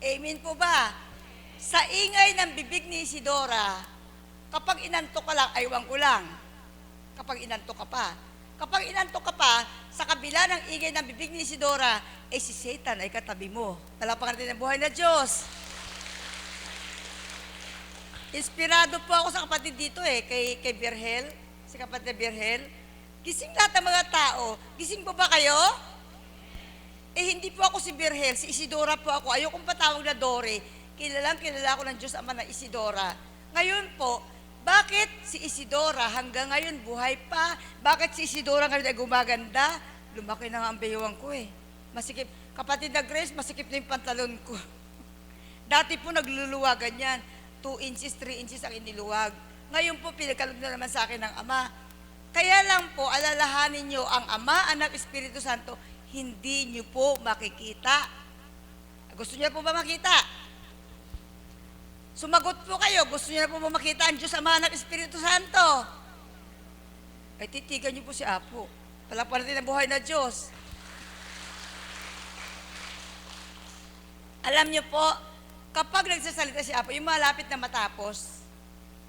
Amen po ba? Sa ingay ng bibig ni Isidora, kapag inantok ka lang, aywan ko lang. Kapag inantok ka pa. Kapag inantok ka pa, sa kabila ng ingay ng bibig ni Isidora, si Satan ay katabi mo. Talapakan natin ang buhay na Diyos. Inspirado po ako sa kapatid dito kay Birhel, si kapatid Birhel. Gising lahat ng mga tao. Gising po ba kayo? hindi po ako si Birhel, si Isidora po ako. Ayokong patawag na Dore. Kilala ko ng Diyos Ama na Isidora. Ngayon po, bakit si Isidora hanggang ngayon buhay pa? Bakit si Isidora ngayon ay gumaganda? Lumaki na nga ang baywang ko eh. Masikip. Kapatid na Grace, masikip na yung pantalon ko. Dati po nagluluwagan yan. 2 inches, 3 inches ang iniluwag. Ngayon po, pinagkalog na naman sa akin ng Ama. Kaya lang po, alalahanin nyo, ang Ama, Anak, Espiritu Santo, hindi nyo po makikita. Gusto nyo po ba makita? Sumagot po kayo, gusto nyo na po ba makita ang Diyos, Ama, Anak, Espiritu Santo? Ay, titigan nyo po si Apo. Palakpan natin ang buhay na Diyos. Alam nyo po, kapag nagsasalita si Apo, yung malapit na matapos,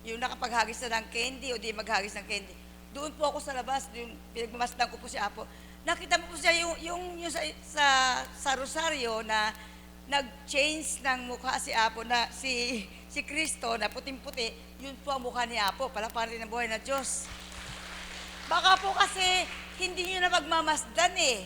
yung nakapaghagis na ng candy o di maghagis ng candy, doon po ako sa labas, yung pinagmamasdan ko po si Apo. Nakita mo po siya yung sa Rosario na nag-change ng mukha si Apo na si Kristo na puting-puti, yun po ang mukha ni Apo. Palakpakan rin ang buhay na Diyos. Baka po kasi hindi nyo na magmamasdan eh.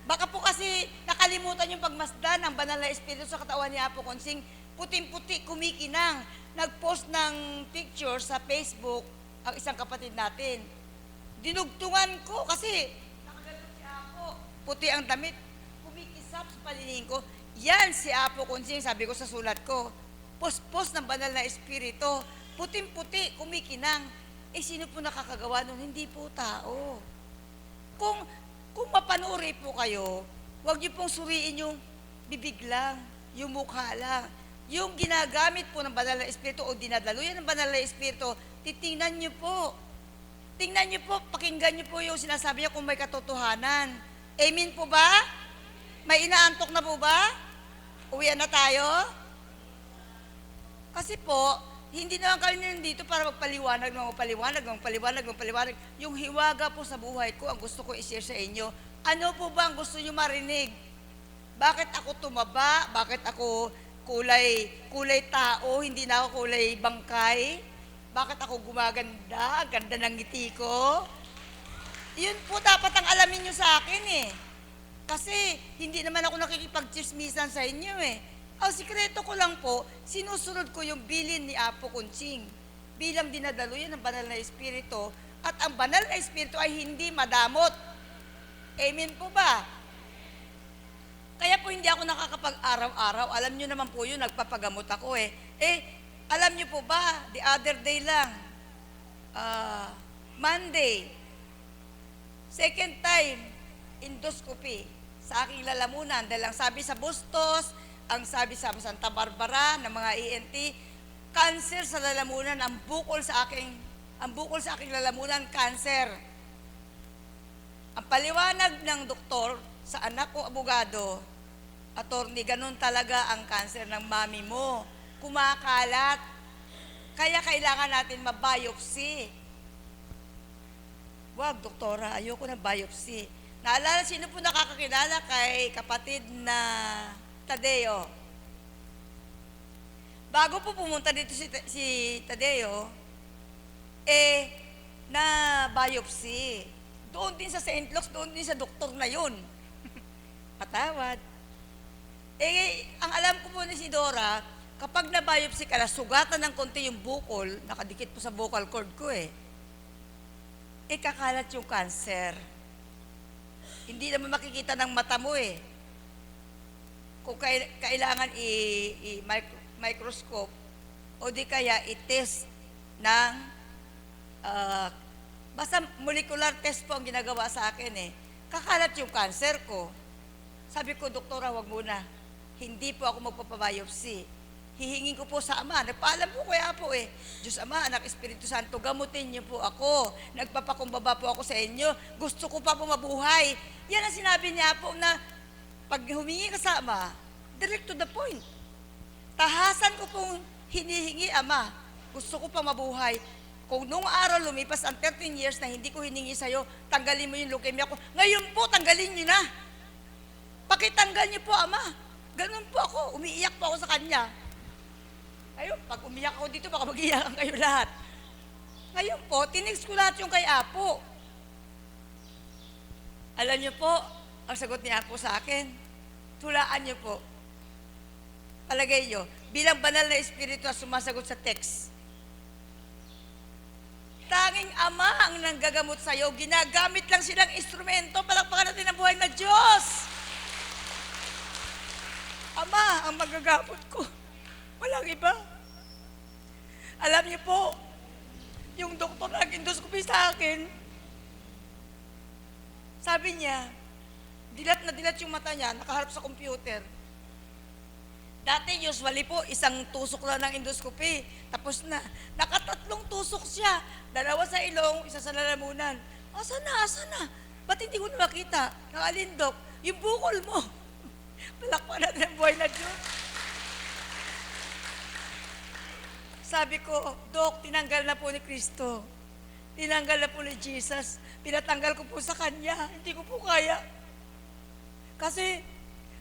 Baka po kasi nakalimutan yung pagmasdan ng banal na espiritu sa katawan ni Apo Konsing. Puting-puti, kumikinang. Nag-post ng picture sa Facebook ang isang kapatid natin. Dinugtungan ko kasi nakagalit si Apo. Puti ang damit. Kumikisap sa paningin ko. Yan si Apo Konsing, sabi ko sa sulat ko. Post ng banal na espiritu. Puting-puti, kumikinang. Eh sino po nakakagawa nun? Hindi po tao. Kung mapanuri po kayo, huwag niyo pong suriin yung bibig lang, yung mukha lang. Yung ginagamit po ng banal na espiritu o dinadaluyan ng banal na espiritu, titingnan niyo po. Tingnan niyo po, pakinggan niyo po yung sinasabi niya kung may katotohanan. Amen po ba? May inaantok na po ba? Uwian na tayo? Kasi po, hindi naman kami nandito para magpaliwanag. Yung hiwaga po sa buhay ko, ang gusto ko i-share sa inyo. Ano po ba ang gusto nyo marinig? Bakit ako tumaba? Bakit ako kulay tao, hindi na ako kulay bangkay? Bakit ako gumaganda? Ang ganda ng ngiti ko? Yun po dapat ang alamin nyo sa akin eh. Kasi hindi naman ako nakikipag-chismisan sa inyo eh. Ang sikreto ko lang po, sinusunod ko yung bilin ni Apo Konsing bilang dinadaluyan ng banal na espiritu at ang banal na espiritu ay hindi madamot. Amen po ba? Kaya po hindi ako nakakapag-araw-araw. Alam nyo naman po yun, nagpapagamot ako eh. Alam nyo po ba, the other day lang, Monday, second time, endoscopy sa aking lalamunan. Dahil ang sabi sa Bustos, ang sabi sa Santa Barbara ng mga ENT, cancer sa lalamunan, ang bukol sa aking lalamunan, cancer. Ang paliwanag ng doktor sa anak ko abogado, attorney, ganun talaga ang cancer ng mami mo. Kumakalat. Kaya kailangan natin mabiopsy. Wag, doktora, ayoko na biopsy. Naalala, sino po nakakakilala kay kapatid na Tadeo? Bago po pumunta dito si Tadeo, na biopsy. Doon din sa St. Luke's, doon din sa doktor na yun. Patawad. Ang alam ko po ni si Dora, kapag na-biopsy ka na, sugatan ng konti yung bukol, nakadikit po sa vocal cord ko kakalat yung cancer. Hindi naman makikita ng mata mo Kung kailangan i-microscope o di kaya i-test ng basta molecular test po ang ginagawa sa akin kakalat yung cancer ko. Sabi ko, doktora, wag muna. Hindi po ako magpapabiopsy. Hihingin ko po sa Ama. Nagpaalam po kaya po Diyos Ama, Anak, Espiritu Santo, gamutin niyo po ako. Nagpapakumbaba po ako sa inyo. Gusto ko pa po mabuhay. Yan ang sinabi niya po na pag humingi ka sa Ama, direct to the point. Tahasan ko pong hinihingi, Ama. Gusto ko pa mabuhay. Kung nung araw lumipas ang 13 years na hindi ko hiningi sa'yo, tanggalin mo yung leukemia ko. Ngayon po, tanggalin niyo na. Pakitanggal niyo po, Ama. Ganun po ako. Umiiyak po ako sa Kanya. Ayun, pag umiyak ako dito, baka mag-iyakan kayo lahat. Ngayon po, tinext ko lahat yung kay Apo. Alam niyo po, Ang sagot niya po sa akin, tulaan niyo po. Palagay niyo, bilang banal na espiritu na sumasagot sa text, tanging Ama ang nanggagamot sa'yo, ginagamit lang silang instrumento, palakpakan natin ang buhay na Diyos. Ama ang magagamot ko, walang iba. Alam niyo po, yung doktor na nag-endoscopy sa akin, sabi niya, dilat na dilat yung mata niya, nakaharap sa computer. Dati usually po, isang tusok lang ng endoscopy, tapos na. Nakatatlong tusok siya, dalawa sa ilong, isa sa lalamunan. Asa na? Ba't hindi ko na makita? Nakalindok, yung bukol mo. Palakpakan natin ang buhay na Diyos. Sabi ko, Dok, tinanggal na po ni Kristo. Tinanggal na po ni Jesus. Pinatanggal ko po sa Kanya. Hindi ko po kaya. Kasi,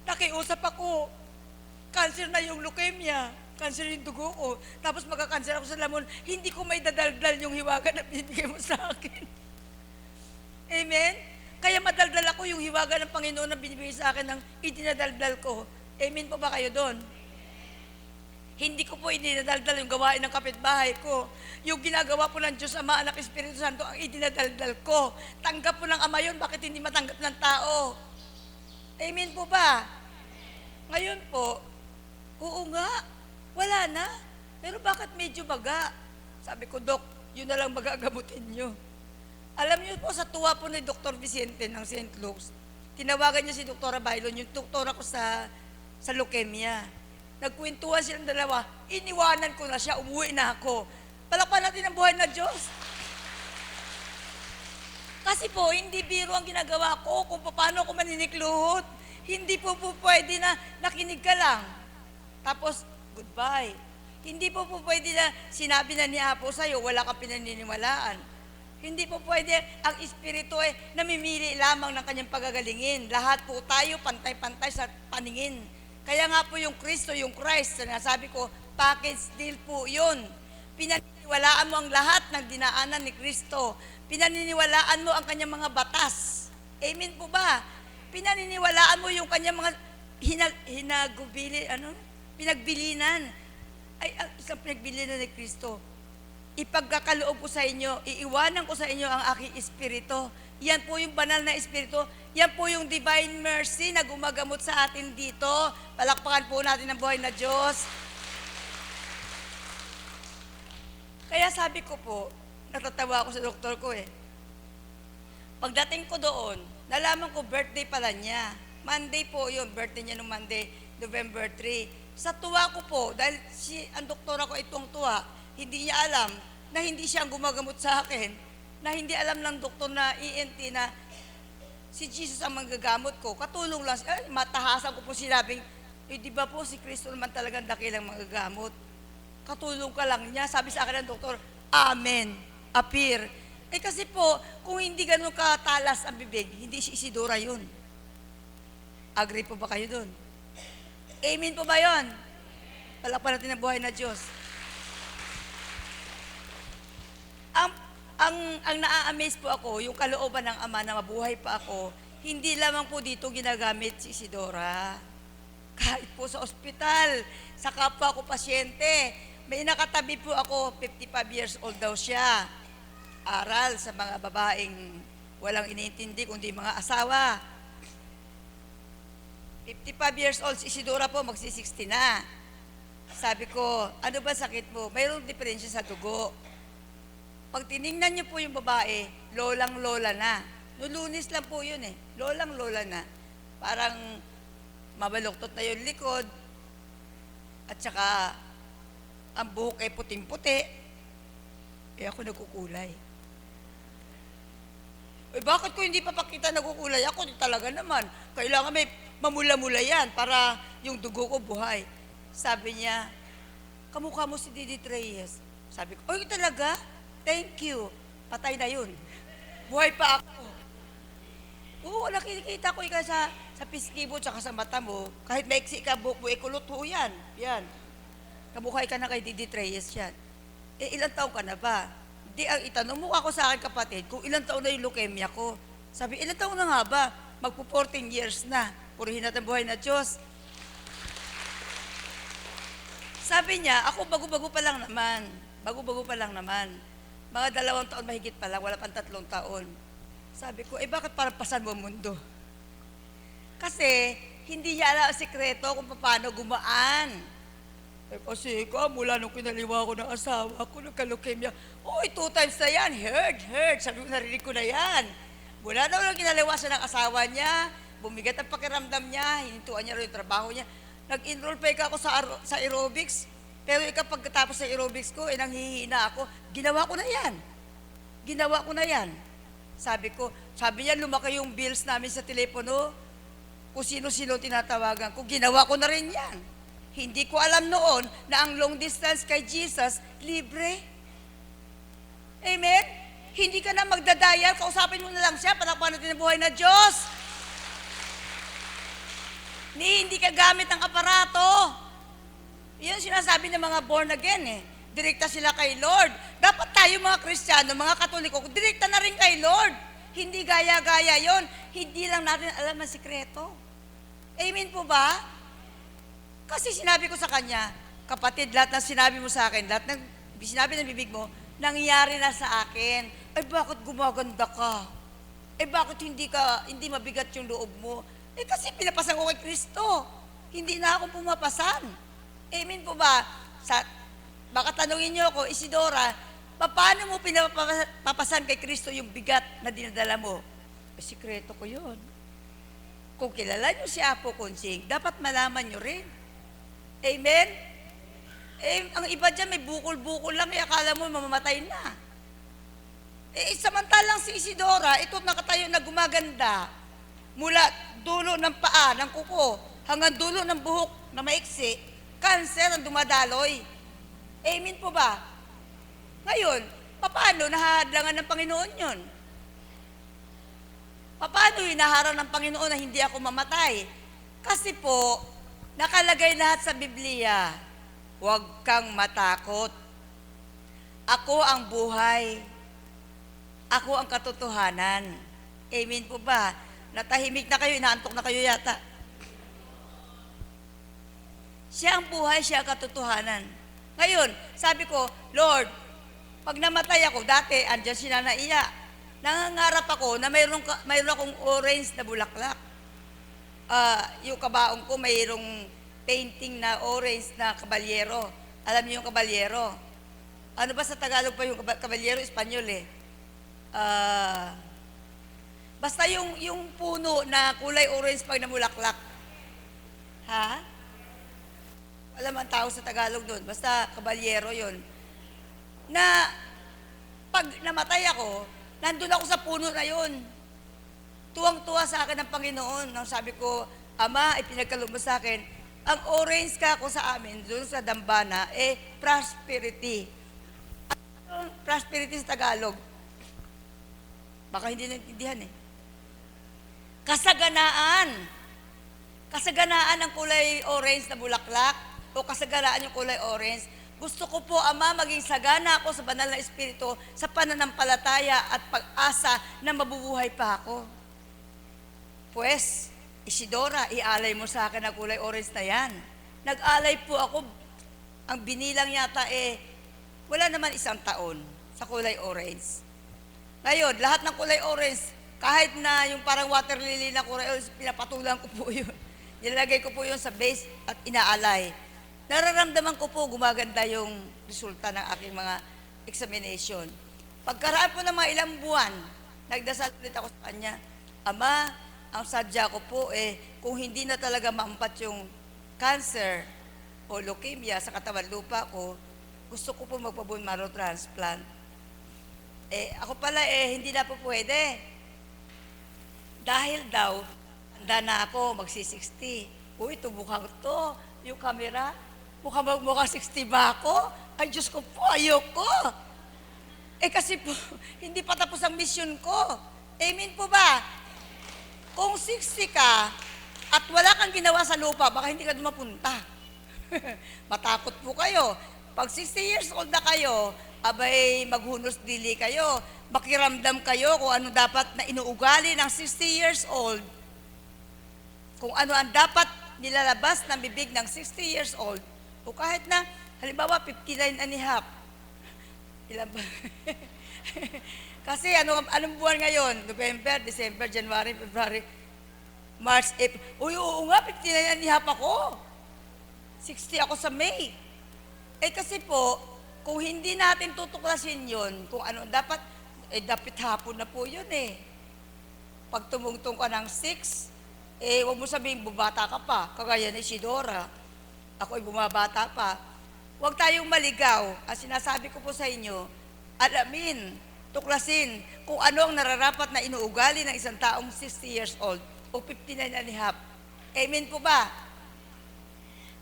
nakiusap ako. Cancer na yung leukemia. Cancer yung dugo ko. Tapos magka-cancer ako sa lamon. Hindi ko may dadaldal yung hiwaga na binibigay mo sa akin. Amen? Kaya madaldal ako yung hiwaga ng Panginoon na binibigay sa akin ng idinadaldal ko. Amen po ba kayo doon? Hindi ko po idinadaldal yung gawain ng kapitbahay ko. Yung ginagawa po ng Diyos Ama, Anak, Espiritu Santo, ang idinadaldal ko. Tanggap po ng Ama yun, bakit hindi matanggap ng tao? Amen po ba? Ngayon po, oo nga, wala na. Pero bakit medyo baga? Sabi ko, Dok, yun na lang magagamutin nyo. Alam niyo po, sa tuwa po ni Dr. Vicente ng St. Luke's, tinawagan niya si Dr. Bailon, yung doktora ko sa leukemia. Nagkwentuhan silang dalawa, iniwanan ko na siya, umuwi na ako. Palakpan natin ang buhay na Diyos. Kasi po, hindi biro ang ginagawa ko kung paano ako maninikluhot. Hindi po pwede na nakinig ka lang. Tapos, goodbye. Hindi po pwede na sinabi na ni Apo sa'yo, wala kang pinaniniwalaan. Hindi po pwede ang Espiritu ay namimili lamang ng kanyang pagagalingin. Lahat po tayo pantay-pantay sa paningin. Kaya nga po yung Kristo, yung Christ, sabi ko, package deal po yun. Pinaniniwalaan mo ang lahat ng dinaanan ni Kristo. Pinaniniwalaan mo ang kanyang mga batas. Amen po ba? Pinaniniwalaan mo yung kanyang mga pinagbilinan. Ay, ang isang pinagbilinan ni Kristo. Ipagkakaloob ko sa inyo, iiwanan ko sa inyo ang aking espiritu. Yan po yung banal na espiritu. Yan po yung divine mercy na gumagamot sa atin dito. Palakpakan po natin ang buhay na Diyos. Kaya sabi ko po, natatawa ako sa doktor ko eh. Pagdating ko doon, nalaman ko birthday pala niya. Monday po yun, birthday niya nung Monday, November 3. Sa tuwa ko po, dahil ang doktora ko itong tuwa, hindi niya alam na hindi siya ang gumagamot sa akin, na hindi alam ng doktor na ENT na si Jesus ang manggagamot ko. Katulong lang, matahasan ko po sinabing, di ba po si Kristo naman talagang dakilang manggagamot? Katulong ka lang niya. Sabi sa akin ng doktor, Amen, appear. Kasi po, kung hindi ganun katalas ang bibig, hindi si Isidora yun. Agree po ba kayo dun? Amen po ba yun? Palakpan natin ang buhay na Diyos. Ang naa-amaze po ako, yung kalooban ng Ama na mabuhay pa ako, hindi lamang po dito ginagamit si Isidora. Kahit po sa ospital, sa kapwa ko pasyente, may nakatabi po ako, 55 years old daw siya. Aral sa mga babaeng walang iniintindi kundi mga asawa. 55 years old si Isidora po, magsi-60 na. Sabi ko, ano ba sakit mo? Mayroong diferensya sa dugo. Pag tiningnan niyo po yung babae, lolang-lola na. Nulunis lang po yun eh. Lolang-lola na. Parang mabaluktot na yung likod. At saka, ang buhok ay puting-puti. Ako nagkukulay. Bakit ko hindi papakita nagkukulay? Ako talaga naman. Kailangan may mamula-mula yan para yung dugo ko buhay. Sabi niya, kamukha mo si Didi Reyes. Sabi ko, oy talaga? Thank you. Patay na yun. Buhay pa ako. Oo, nakikita ko ikaw sa piskibo tsaka sa mata mo. Kahit maiksi ka, buhok mo, ikulot ho yan. Yan. Kamukha ka na kay Didi Reyes yan. Ilang taon ka na ba? Di ang itanong mo ako sa akin kapatid, kung ilang taon na yung leukemia ko. Sabi, ilang taon na nga ba? magpo 14 years na. Purihin natin buhay na Diyos. Sabi niya, ako bago-bago pa lang naman. Bago-bago pa lang naman. Mga 2 taon mahigit pa lang, wala pang 3 taon. Sabi ko, bakit parang pasan mo ang mundo? Kasi, hindi niya alam ang sikreto kung paano gumaan. Kasi mula nung kinaliwa ko ng asawa ko, nagka-leukemia, 2 times na yan, heard. Sabi ko, narinig ko na yan. Mula na nung kinaliwa siya ng asawa niya, bumigat ang pakiramdam niya, hinintuan niya rin yung trabaho niya. Nag-enroll pa ako sa aerobics, pero pagkatapos sa aerobics ko, nanghihina ako, ginawa ko na yan. Sabi niya, lumaki yung bills namin sa telepono, kung sino-sino tinatawagan ko, ginawa ko na rin yan. Hindi ko alam noon na ang long distance kay Jesus, libre. Amen? Hindi ka na magdadayal, kausapin mo na lang siya, palakpakan natin ang buhay na Diyos. Hindi ka gamit ng aparato. Yan sinasabi ng mga born again Direkta sila kay Lord. Dapat tayo mga Kristiyano, mga Katoliko, direkta na rin kay Lord. Hindi gaya-gaya yon. Hindi lang natin alam ang sikreto. Amen po ba? Kasi sinabi ko sa kanya, kapatid, lahat ng sinabi mo sa akin, lahat ng sinabi ng bibig mo, nangyari na sa akin. Bakit gumaganda ka? Bakit hindi mabigat yung loob mo? Kasi pinapasan ko kay Kristo. Hindi na ako pumapasan. Amen po ba? Baka tanungin niyo ako, Isidora, paano mo pinapapasan kay Kristo yung bigat na dinadala mo? Sikreto ko yun. Kung kilala niyo si Apo Konsing, dapat malaman niyo rin. Amen? Ang iba dyan, may bukol-bukol lang, akala mo mamamatay na. Samantalang si Isidora, ito nakatayo na gumaganda, mula dulo ng paa, ng kuko, hanggang dulo ng buhok na maiksi, cancer ang dumadaloy. Amen po ba? Ngayon, paano nahahadlangan ng Panginoon yun? Paano hinaharang ng Panginoon na hindi ako mamatay? Kasi po, nakalagay lahat sa Biblia, huwag kang matakot. Ako ang buhay. Ako ang katotohanan. Amen po ba? Natahimik na kayo, inaantok na kayo yata. Siya ang buhay, siya ang katotohanan. Ngayon, sabi ko, Lord, pag namatay ako, dati, andyan si Nana Iya, nangangarap ako na mayroon akong orange na bulaklak. Yung kabaong ko, mayroong painting na orange na kabalyero. Alam niyo yung kabalyero? Ano ba sa Tagalog pa yung kabalyero? Espanyol basta yung puno na kulay orange pag namulaklak. Ha? Alam ang tao sa Tagalog doon. Basta kabalyero yun. Na pag namatay ako, nandun ako sa puno na yun. Tuwang-tuwa sa akin ng Panginoon. Nang sabi ko, Ama, ipinagkaloob mo sa akin, ang orange ka ako sa amin, doon sa Dambana, prosperity. Prosperity sa Tagalog. Baka hindi naintindihan Kasaganaan. Kasaganaan ng kulay orange na bulaklak o kasaganaan yung kulay orange. Gusto ko po, Ama, maging sagana ako sa banal na Espiritu sa pananampalataya at pag-asa na mabubuhay pa ako. Pues, Isidora, ialay mo sa akin ang kulay orange na yan. Nag-alay po ako, ang binilang yata wala naman 1 taon sa kulay orange. Ngayon, lahat ng kulay orange, kahit na yung parang water lily na kulay orange, pinapatulan ko po yun. Nilalagay ko po yun sa base at inaalay. Nararamdaman ko po gumaganda yung resulta ng aking mga examination. Pagkaraan po ng mga ilang buwan, nagdasal ulit ako sa kanya, Ama, ang sadya ko po kung hindi na talaga maampat yung cancer o leukemia sa katawan lupa ko, gusto ko po magpa-bone marrow transplant. Ako pala hindi na po pwede. Dahil daw, handa na ako, magsi-60. Uy, tumukhang to, yung camera, mukhang 60 ba ako? Ay, Diyos ko po, ayoko. Kasi po, hindi pa tapos ang mission ko. Amen po ba? Kung 60 ka, at wala kang ginawa sa lupa, baka hindi ka dumapunta. Matakot po kayo. Pag 60 years old na kayo, abay maghunos dili kayo, makiramdam kayo kung ano dapat na inuugali ng 60 years old kung ano ang dapat nilalabas ng bibig ng 60 years old, o kahit na, halimbawa, 59 and a half. Ilan ba? Kasi anong buwan ngayon? November, December, January, February, March, April. Uy, oo nga, 59 and a half ako. 60 ako sa May. Eh kasi po, kung hindi natin tutuklasin yun, kung ano dapat, dapat hapon na po yun eh. Pag tumungtong ka ng 6, huwag mo sabihin, bubata ka pa. Kagaya ni Isidora. Ako ay bumabata pa. Huwag tayong maligaw. Ang sinasabi ko po sa inyo, alamin, tuklasin kung ano ang nararapat na inuugali ng isang taong 60 years old o 59 and a half. Amen po ba?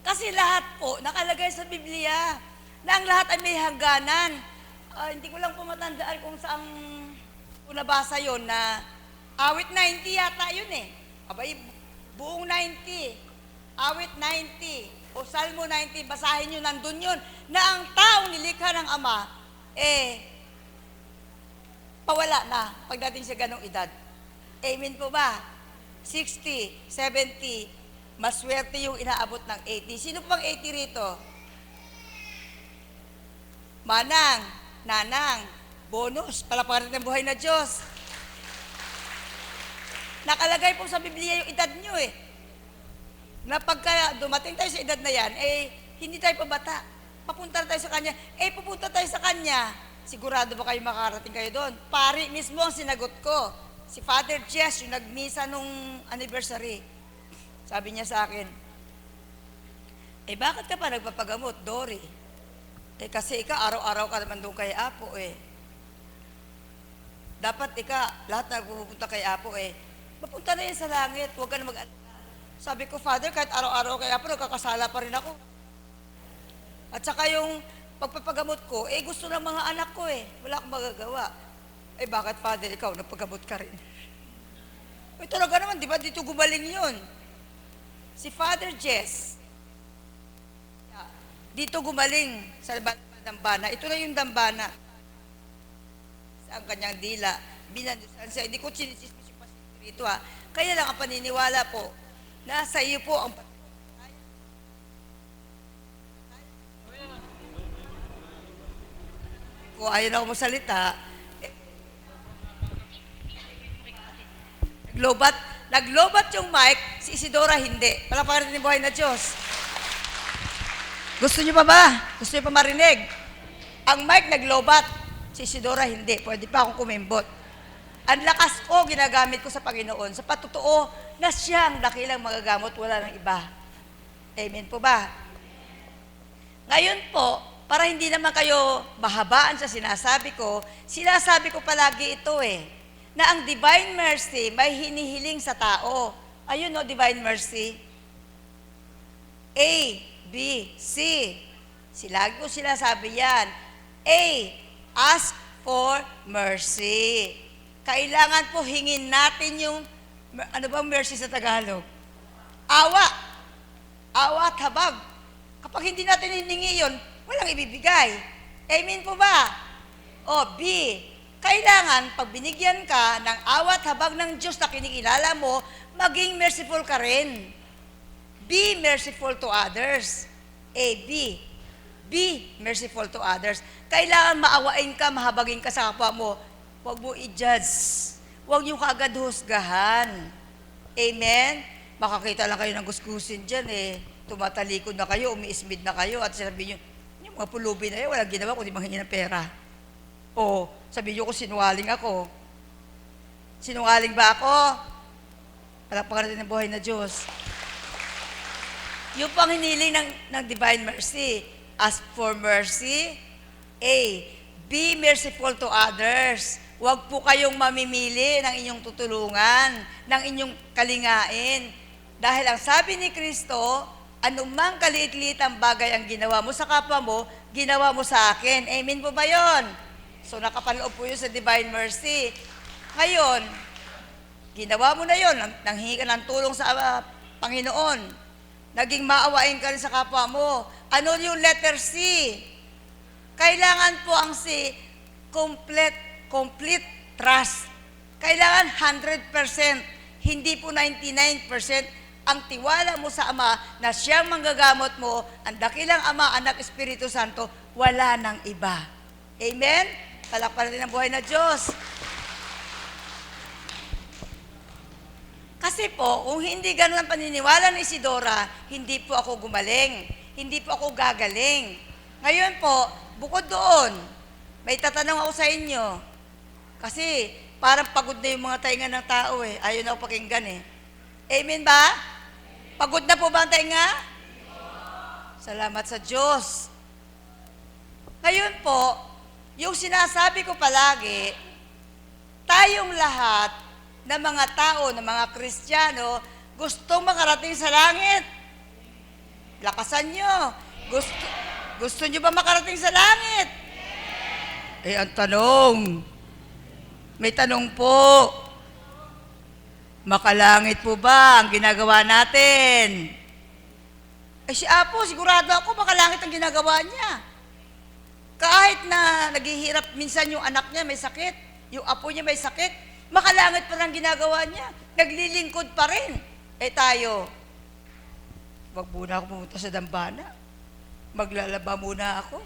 Kasi lahat po nakalagay sa Biblia na ang lahat ay may hangganan. Hindi ko lang po matandaan kung saan ko nabasa yon na awit 90 yata yun eh. Abay, buong 90. Awit 90 o Salmo 90, basahin nyo, nandun yun, na ang taong nilikha ng Ama, pawala na pagdating sa ganong edad. Amen po ba? 60, 70, maswerte yung inaabot ng 80. Sino pang 80 rito? Manang, nanang, bonus, palaparan ng buhay na Diyos. Nakalagay po sa Biblia yung edad nyo eh. Na pagka dumating tayo sa edad na yan, hindi tayo pabata. Papunta na tayo sa Kanya. Pupunta tayo sa Kanya. Sigurado ba kayo makarating kayo doon? Pari mismo ang sinagot ko. Si Father Jess, yung nagmisa nung anniversary. Sabi niya sa akin, bakit ka pa nagpapagamot, Dory? Kasi araw-araw ka naman doon kay Apo Dapat lahat na pupunta kay Apo mapunta na yan sa langit, huwag ka na Sabi ko, Father, kahit araw-araw kay Apo, nagkakasala pa rin ako. At saka yung pagpapagamot ko, gusto ng mga anak ko wala akong magagawa. Bakit, Father, ikaw, nagpagamot ka rin? Talaga naman, di ba, dito gumaling yun. Si Father Jess, dito gumaling sa dambana. Ito na yung dambana. Sa ang kanyang dila. Binandusan siya. Hindi ko chinisismis yung pasito rito Kaya lang ang paniniwala po, nasa iyo po ang kung ayaw na ako magsalita, naglobat yung mic, si Isidora hindi. Palaparan din buhay na Diyos. Gusto niyo pa ba? Gusto niyo pa marinig? Ang mic naglobat, si Isidora hindi. Pwede pa akong kumimbot. Ang lakas ko, ginagamit ko sa Panginoon. Sa patotoo na siyang dakilang magagamot, wala ng iba. Amen po ba? Ngayon po, para hindi naman kayo mahabaan sa sinasabi ko palagi ito na ang divine mercy may hinihiling sa tao. Ayun divine mercy. A, B, C. Lagi ko sinasabi yan. A, ask for mercy. Kailangan po hingin natin yung, ano bang mercy sa Tagalog? Awa. Awa at habag. Kapag hindi natin hiningi yun, walang ibibigay. Amen po ba? B, kailangan pag binigyan ka ng awa at habag ng Diyos na kinikilala mo, maging merciful ka rin. Be merciful to others. B, be merciful to others. Kailangan maawain ka, mahabagin ka sa kapwa mo. Huwag mo i-judge. Huwag niyo kaagad husgahan. Amen? Makakita lang kayo ng gusgusin dyan Tumatalikod na kayo, umiismid na kayo, at sabi niyo, yung mga pulubi na yun, walang ginawa kundi manghingi ng pera. O, sabi niyo ko, sinungaling ako. Sinungaling ba ako? Palakpakan natin ng buhay na Diyos. Yung pang hiniling ng divine mercy, ask for mercy. A, be merciful to others. Huwag po kayong mamimili ng inyong tutulungan, ng inyong kalingain. Dahil ang sabi ni Kristo, anumang kaliit-liit ang bagay ang ginawa mo sa kapwa mo, ginawa mo sa akin. Amen po ba yun? So nakapaloob po yun sa divine mercy. Ngayon, ginawa mo na yun, nanghingi ka ng tulong sa Panginoon. Naging maawain ka rin sa kapwa mo. Ano yung letter C? Kailangan po ang C, complete trust. Kailangan 100%, hindi po 99%, ang tiwala mo sa Ama na siyang manggagamot mo, ang dakilang Ama, Anak, Espiritu Santo, wala nang iba. Amen? Palakpakan natin ang buhay na Diyos. Kasi po, kung hindi ganun ang paniniwala ni Isidora, hindi po ako gumaling. Hindi po ako gagaling. Ngayon po, bukod doon, may tatanong ako sa inyo. Kasi parang pagod na yung mga tainga ng tao eh. Ayaw na ako pakinggan eh. Amen ba? Pagod na po ba ang tainga? Salamat sa Diyos. Ngayon po, yung sinasabi ko palagi, tayong lahat na mga tao, na mga Kristiyano, gustong makarating sa langit. Lakasan nyo. Gusto nyo ba makarating sa langit? Eh, ang tanong, may tanong po, makalangit po ba ang ginagawa natin? Eh, si Apo, sigurado ako, makalangit ang ginagawa niya. Kahit na naghihirap minsan yung anak niya may sakit, yung apo niya may sakit, makalangit pa lang ginagawa niya. Naglilingkod pa rin. Eh tayo, wag muna ako pumunta sa dambana. Maglalaba muna ako.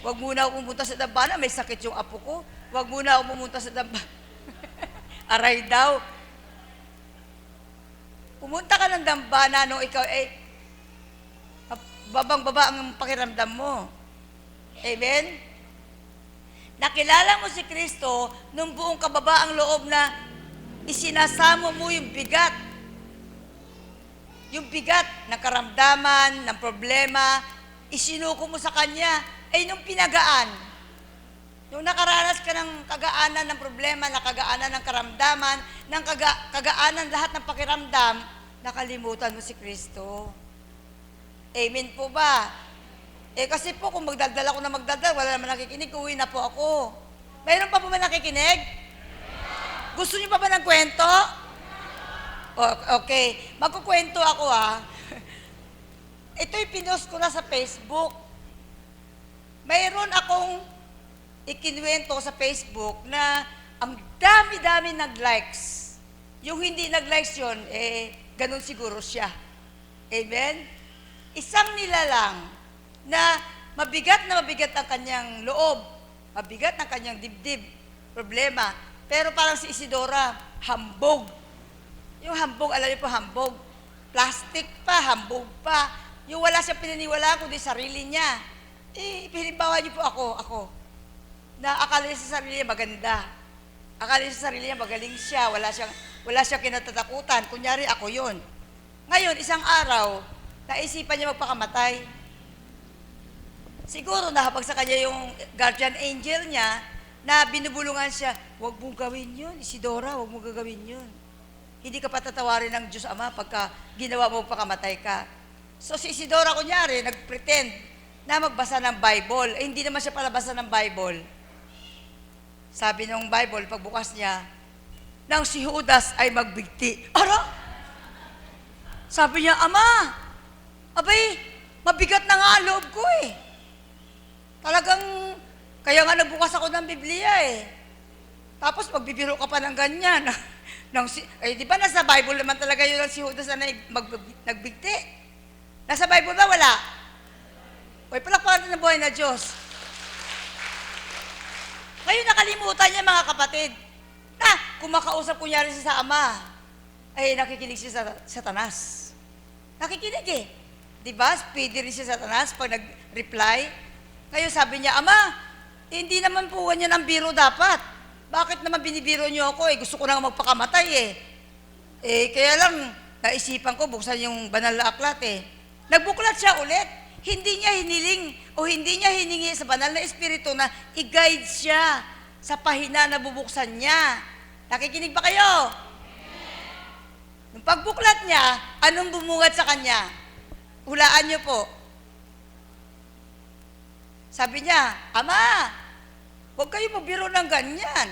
Wag muna ako pumunta sa dambana, may sakit yung apo ko. Wag muna ako pumunta sa dambana. Aray daw. Pumunta ka ng dambana nung ikaw, babang-baba ang pakiramdam mo. Amen? Nakilala mo si Kristo nung buong kababaang loob na isinasamo mo yung bigat. Yung bigat ng karamdaman, ng problema, isinuko mo sa Kanya. Ay nung pinagaan, nung nakaranas ka ng kagaanan ng problema, ng kagaanan ng karamdaman, ng kagaanan lahat ng pakiramdam, nakalimutan mo si Kristo. Amen po ba? Eh kasi po, kung magdaldal ako na magdaldal, wala naman nakikinig, uwi na po ako. Mayroon pa po ba nakikinig? Gusto niyo pa ba ng kwento? Okay, magkukwento ako Ito'y pinost ko na sa Facebook. Mayroon akong ikinwento sa Facebook na ang dami-dami nag-likes. Yung hindi nag-likes yun, ganun siguro siya. Amen? Isang nilalang na mabigat ang kanyang loob, mabigat ang kanyang dibdib, problema. Pero parang si Isidora, hambog. Yung hambog, alam niyo po, hambog. Plastic pa, hambog pa. Yung wala siyang pinaniwala, kundi sarili niya. Pilimbawa niyo po ako. Na akala niya sa sarili niya maganda. Akala niya sa sarili niya magaling siya, wala siyang kinatatakutan. Kunyari, ako yun. Ngayon, isang araw, naisipan niya magpakamatay. Siguro nahabag sa kanya yung guardian angel niya na binubulungan siya, huwag mong gawin yun, Isidora, huwag mong gagawin yun. Hindi ka patatawarin ng Diyos Ama pagka ginawa mo pakamatay ka. So si Isidora, kunyari, nag-pretend na magbasa ng Bible. Hindi naman siya palabasa ng Bible. Sabi ng Bible, pagbukas niya, nang si Judas ay magbigti. Ara! Sabi niya, Ama, abay, mabigat na nga ang loob ko Talagang, kaya nga nagbukas ako ng Biblia Tapos magbibiro ka pa ng ganyan. Di ba nasa Bible naman talaga yun si Judas na nagbigti? Nasa Bible ba? Wala. Palakpakan natin ng buhay na Diyos. Ngayon nakalimutan niya mga kapatid. Kumakausap kunyari siya sa Ama. Nakikinig siya sa Satanas. Nakikinig Di ba? Speedy rin siya sa Satanas pag nag-reply. Ngayon sabi niya, Ama, hindi naman po ganyan ang biro dapat. Bakit naman binibiro niyo ako Gusto ko na magpakamatay kaya lang, naisipan ko, buksan yung banal na aklat Nagbuklat siya ulit. Hindi niya hiniling o hindi niya hiningi sa banal na espiritu na i-guide siya sa pahina na bubuksan niya. Nakikinig ba kayo? Nung pagbuklat niya, anong bumungad sa kanya? Hulaan niyo po. Sabi niya, Ama, huwag kayo magbiro ng ganyan.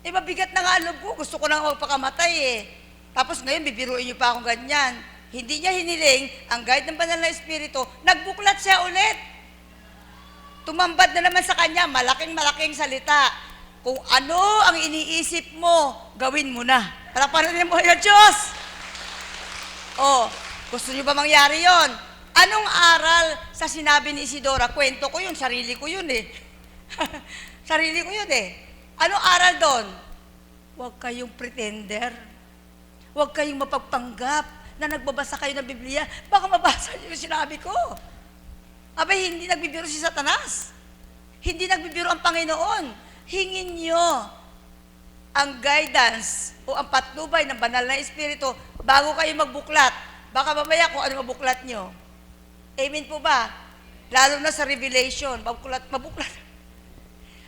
Mabigat na nga loob ko, gusto ko na magpakamatay Tapos ngayon, bibiruin niyo pa akong ganyan. Hindi niya hiniling, ang guide ng banal na espiritu, nagbuklat siya ulit. Tumambad na naman sa kanya, malaking salita. Kung ano ang iniisip mo, gawin mo na. Palakpakan natin mo, Diyos! Oh, gusto niyo ba mangyari yon? Anong aral sa sinabi ni Isidora? Kwento ko yun, sarili ko yun eh. Sarili ko yun eh. Anong aral doon? Huwag kayong pretender. Huwag kayong mapagpanggap na nagbabasa kayo ng Biblia. Baka mabasa niyo yung sinabi ko. Abay, hindi nagbibiro si Satanas. Hindi nagbibiro ang Panginoon. Hingin niyo ang guidance o ang patnubay ng banal na Espiritu bago kayo magbuklat. Baka mamaya kung ano mabuklat nyo. Amen po ba? Lalo na sa Revelation, mabuklat.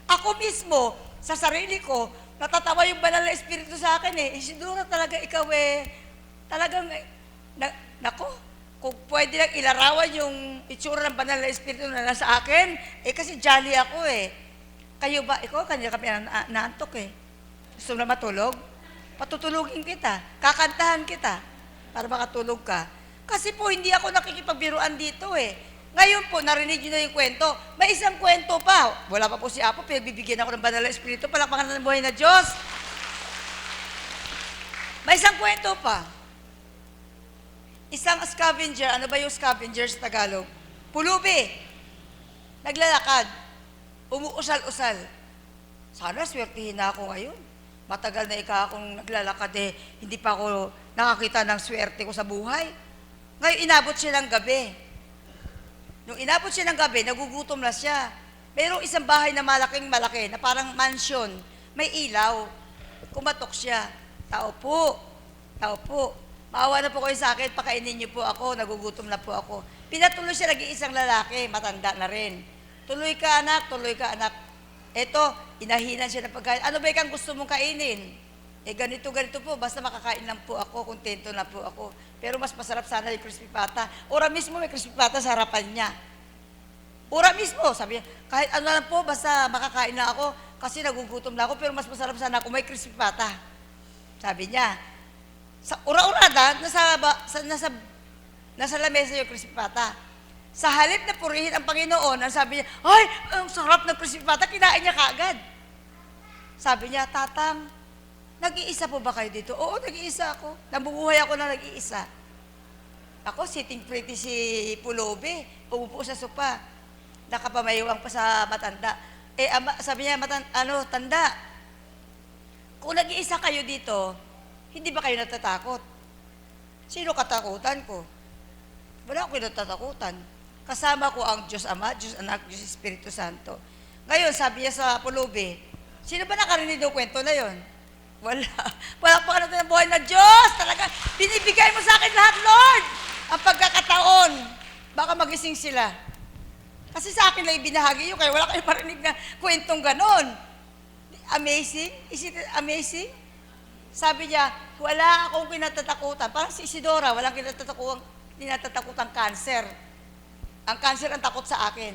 Ako mismo, sa sarili ko, natatawa yung banal na Espiritu sa akin eh. Isidora talaga ikaw eh. Talagang, nako, kung pwede lang ilarawan yung itsura ng banal na Espiritu na nasa akin, eh kasi jolly ako eh. Kayo ba? Ikaw, kanina kami naantok eh. Gusto mo na matulog? Patutulugin kita. Kakantahan kita para makatulog ka. Kasi po, hindi ako nakikipagbiruan dito eh. Ngayon po, narinig nyo na yung kwento. May isang kwento pa. Wala pa po si Apo, pero bibigyan ako ng banal na Espiritu. Palakpakan ng buhay na Diyos. May isang kwento pa. Isang scavenger, ano ba yung scavenger sa Tagalog? Pulubi. Naglalakad. Umuusal-usal. Sana swertihin na ako ngayon. Matagal na akong naglalakad eh, hindi pa ako nakakita ng swerte ko sa buhay. Ngayon, inabot siya ng gabi. Nung inabot siya ng gabi, nagugutom na siya. Mayroong isang bahay na malaking-malaki, na parang mansion. May ilaw. Kumatok siya. Tao po. Maawa na po kayo sa akin, pakainin niyo po ako, nagugutom na po ako. Pinatuloy siya nag-iisang lalaki, matanda na rin. Tuloy ka anak. Eto, inahinan siya ng pagkain. Ano ba ikang gusto mong kainin? Eh ganito po, basta makakain lang po ako, kontento na po ako. Pero mas masarap sana yung crispy pata. Ora mismo may crispy pata sa harapan niya. Ora mismo, sabi niya, kahit ano lang po, basta makakain lang ako, kasi nagugutom na ako, pero mas masarap sana ako may crispy pata. Sabi niya, sa ura-urada, nasa lamesa yung crispy pata. Sa halip na purihin ang Panginoon, ang sabi niya, ay, ang sarap ng crispy pata, kinain niya kaagad. Sabi niya, Tatang, nag-iisa po ba kayo dito? Oo, nag-iisa ako. Nabubuhay ako na nag-iisa. Ako, sitting pretty si Pulobe, pumupo sa sopa. Nakapamayuwang pa sa matanda. Eh, sabi niya, tanda, kung nag-iisa kayo dito, hindi ba kayo natatakot? Sino katakutan ko? Wala akong natatakutan. Kasama ko ang Diyos Ama, Diyos Anak, Diyos Espiritu Santo. Ngayon, sabi niya sa Pulobe, sino ba nakarinig ng kwento na yon? Wala. Wala pa natin ang buhay na Diyos. Talaga, binibigay mo sa akin lahat, Lord. Ang pagkakataon. Baka magising sila. Kasi sa akin lang ibinahagi yun, kaya wala kayong marinig na kwentong ganon. Amazing? Is it amazing? Sabi niya, wala akong kinatatakutan. Parang si Isidora, walang kinatatakutang cancer. Ang cancer ang takot sa akin.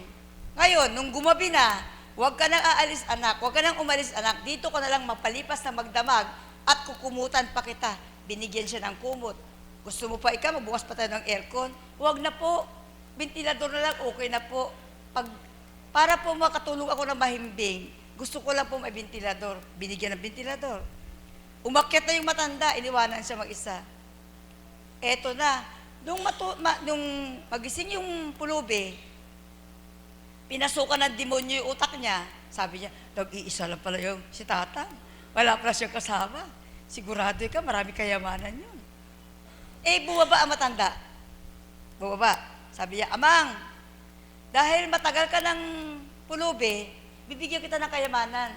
Ngayon, nung gumabi na, huwag ka nang aalis anak, huwag ka nang umalis anak, dito ka na lang mapalipas na magdamag at kukumutan pa kita. Binigyan siya ng kumot. Gusto mo pa ikaw, magbukas pa tayo ng aircon? Huwag na po, ventilador na lang, okay na po. Para po makatulog ako ng mahimbing, gusto ko lang po may ventilador. Binigyan ng ventilador. Umakyat na yung matanda, iniwanan siya mag-isa. Eto na, nung magising yung Pulubi, pinasukan ng demonyo yung utak niya. Sabi niya, nag-iisa lang pala yung si Tatang. Wala pala siyang kasama. Sigurado ka, marami kayamanan yun. Eh, bumaba ang matanda. Bumaba. Sabi niya, Amang, dahil matagal ka ng Pulubi, bibigyan kita ng kayamanan.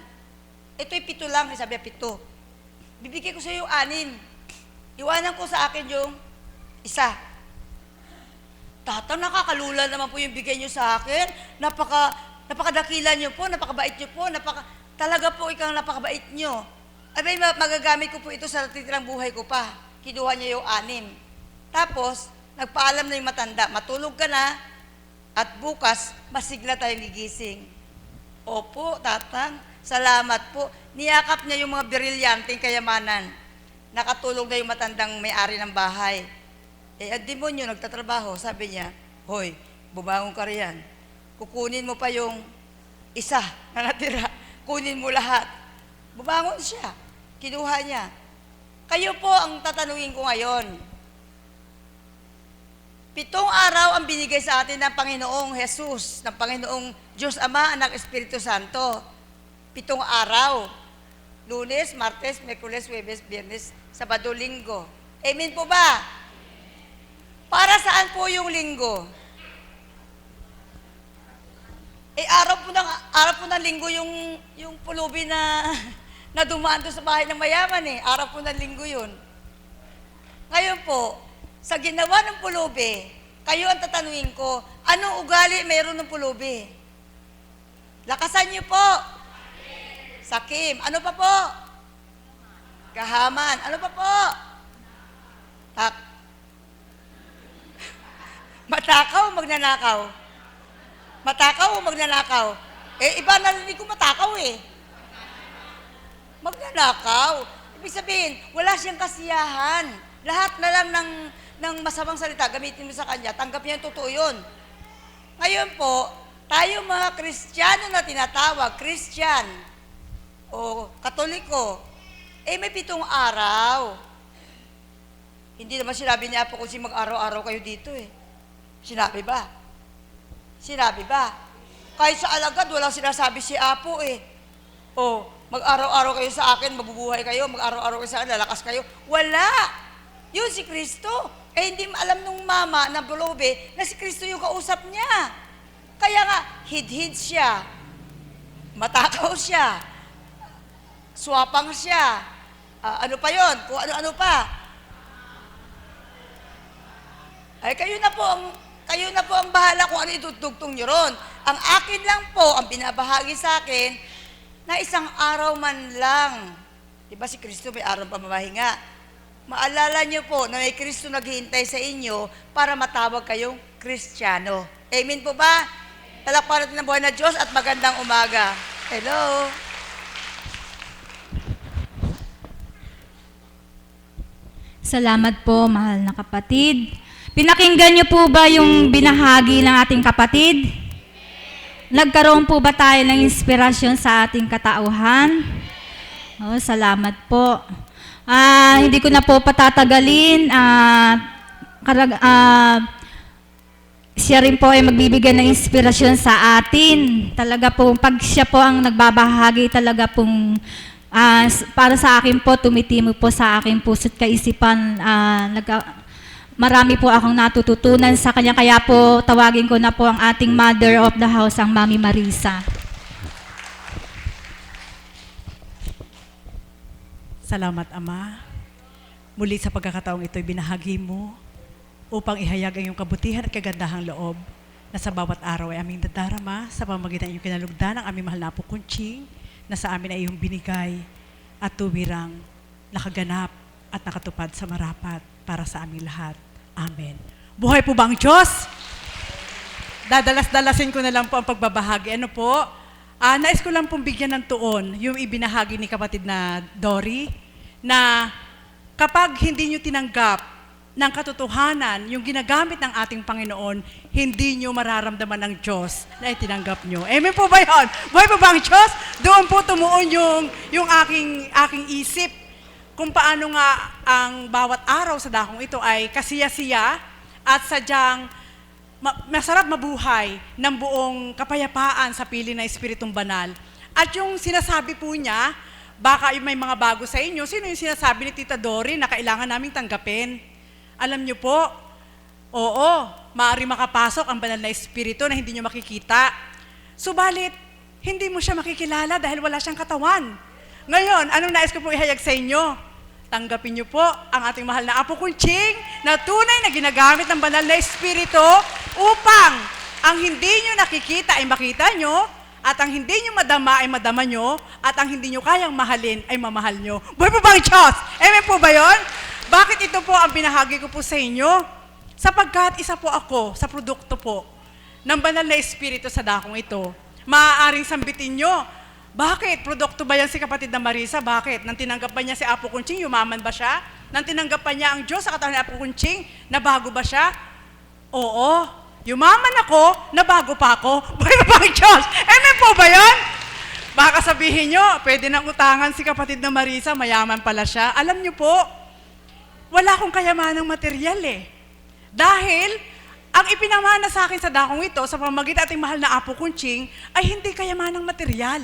Ito'y 7 lang, sabi niya, 7. Bibigyan ko sa iyo 6. Iwanan ko sa akin yung 1. Tatang, nakakalula naman po yung bigay niyo sa akin. Napakadakila niyo po, napakabait niyo po, talaga po ikaw napakabait niyo. Abay, magagamit ko po ito sa titirang buhay ko pa. Kinuha niya yung 6. Tapos, nagpaalam na yung matanda, matulog ka na, at bukas, masigla tayong gigising. Opo, Tatang, salamat po. Niyakap niya yung mga brilyanteng kayamanan. Nakatulog na yung matandang may-ari ng bahay. Eh, ang demonyo nagtatrabaho, sabi niya, hoy, bumangon ka riyan. Kukunin mo pa yung 1 na natira. Kunin mo lahat. Bumangon siya. Kinuha niya. Kayo po ang tatanungin ko ngayon. 7 araw ang binigay sa atin ng Panginoong Jesus, ng Panginoong Diyos Ama, Anak, Espiritu Santo. 7 araw. Lunes, Martes, Miyerkules, Huwebes, Biyernes, Sabado, Linggo. Amen po ba? Para saan po yung linggo? Araw po ng linggo yung pulubi na na dumaan doon sa bahay ng mayaman Araw po ng linggo yun. Ngayon po, sa ginawa ng pulubi, kayo ang tatanungin ko, anong ugali mayroon ng pulubi? Lakasan niyo po. Sakim. Ano pa po? Kahaman. Ano pa po? Matakaw o magnanakaw? Matakaw o magnanakaw? Iba narinig ko matakaw Magnanakaw. Ibig sabihin, wala siyang kasiyahan. Lahat na lang ng masamang salita, gamitin mo sa kanya, tanggap niya yung totoo yun. Ngayon po, tayo mga Kristiyano na tinatawag, Christian o Katoliko, may 7 araw. Hindi naman sinabi niya po kung mag-araw-araw kayo dito Sinabi ba? Sinabi ba? Kahit sa alagad, walang sinasabi si Apo mag-araw-araw kayo sa akin, mabubuhay kayo, mag-araw-araw kayo sa akin, lalakas kayo. Wala! Yun si Kristo. Hindi alam nung mama na bulobe na si Kristo yung kausap niya. Kaya nga, hid-hid siya, matakaw siya, swapang siya, ano pa yon? Kung ano-ano pa. Kayo na po ang bahala kung ano itutugtong nyo ron. Ang akin lang po, ang binabahagi sa akin, na isang araw man lang. Diba si Kristo may araw pamamahinga? Maalala niyo po na may Kristo naghihintay sa inyo para matawag kayong Kristiyano. Amen po ba? Talakparan natin ang buhay na Diyos at magandang umaga. Hello? Salamat po, mahal na kapatid. Pinakinggan niyo po ba yung binahagi ng ating kapatid? Nagkaroon po ba tayo ng inspirasyon sa ating katauhan? Salamat po. Hindi ko na po patatagalin. Siya rin po ay magbibigay ng inspirasyon sa atin. Talaga po, pag siya po ang nagbabahagi, talaga pong para sa akin po, tumitimo po sa aking puso't kaisipan. Marami po akong natututunan sa kanya, kaya po tawagin ko na po ang ating mother of the house, ang Mami Marisa. Salamat, Ama. Muli sa pagkakataong ito'y binahagi mo upang ihayag ang iyong kabutihan at kagandahang loob na sa bawat araw ay aming dadarama sa pamamagitan ng iyong kinalugdan ng aming mahal na Apo Kunching na sa amin ay iyong binigay at tuwirang nakaganap at nakatupad sa marapat para sa aming lahat. Amen. Buhay po ba ang Diyos? Dadalas-dalasin ko na lang po ang pagbabahagi. Ano po? Nais ko lang pong bigyan ng tuon yung ibinahagi ni kapatid na Dory na kapag hindi nyo tinanggap ng katotohanan, yung ginagamit ng ating Panginoon, hindi nyo mararamdaman ng Diyos na itinanggap nyo. Amen po ba yun? Buhay po ba ang Diyos? Doon po tumuon yung aking isip kung paano nga ang bawat araw sa dakong ito ay kasiya-siya at sadyang masarap mabuhay ng buong kapayapaan sa piling na Espiritong Banal. At yung sinasabi po niya, baka may mga bago sa inyo, sino yung sinasabi ni Tita Dory na kailangan naming tanggapin? Alam niyo po, oo, maaari makapasok ang banal na Espiritu na hindi niyo makikita. Subalit, hindi mo siya makikilala dahil wala siyang katawan. Ngayon, anong nais ko po ihayag sa inyo? Tanggapin niyo po ang ating mahal na Apo Kunching na tunay na ginagamit ng banal na Espiritu upang ang hindi nyo nakikita ay makita nyo at ang hindi nyo madama ay madama nyo at ang hindi nyo kayang mahalin ay mamahal nyo. Buhay po ba ang Diyos? Amen po ba yun? Bakit ito po ang binahagi ko po sa inyo? Sapagkat isa po ako sa produkto po ng banal na Espiritu sa dakong ito. Maaaring sambitin nyo, bakit? Produkto ba yan si kapatid na Marisa? Bakit? Nang tinanggap ba niya si Apo Kunching, yumaman ba siya? Nang tinanggap pa niya ang Diyos sa katawan ni Apo Kunching, nabago ba siya? Oo. Yumaman ako, nabago pa ako. Buhay pa ang Diyos? Amen po ba yun? Baka sabihin nyo, pwede nang utangan si kapatid na Marisa, mayaman pala siya. Alam nyo po, wala akong kayamanang material Dahil ang ipinamana sa akin sa dakong ito sa pamamagitan ating mahal na Apo Kunching ay hindi kayamanang material,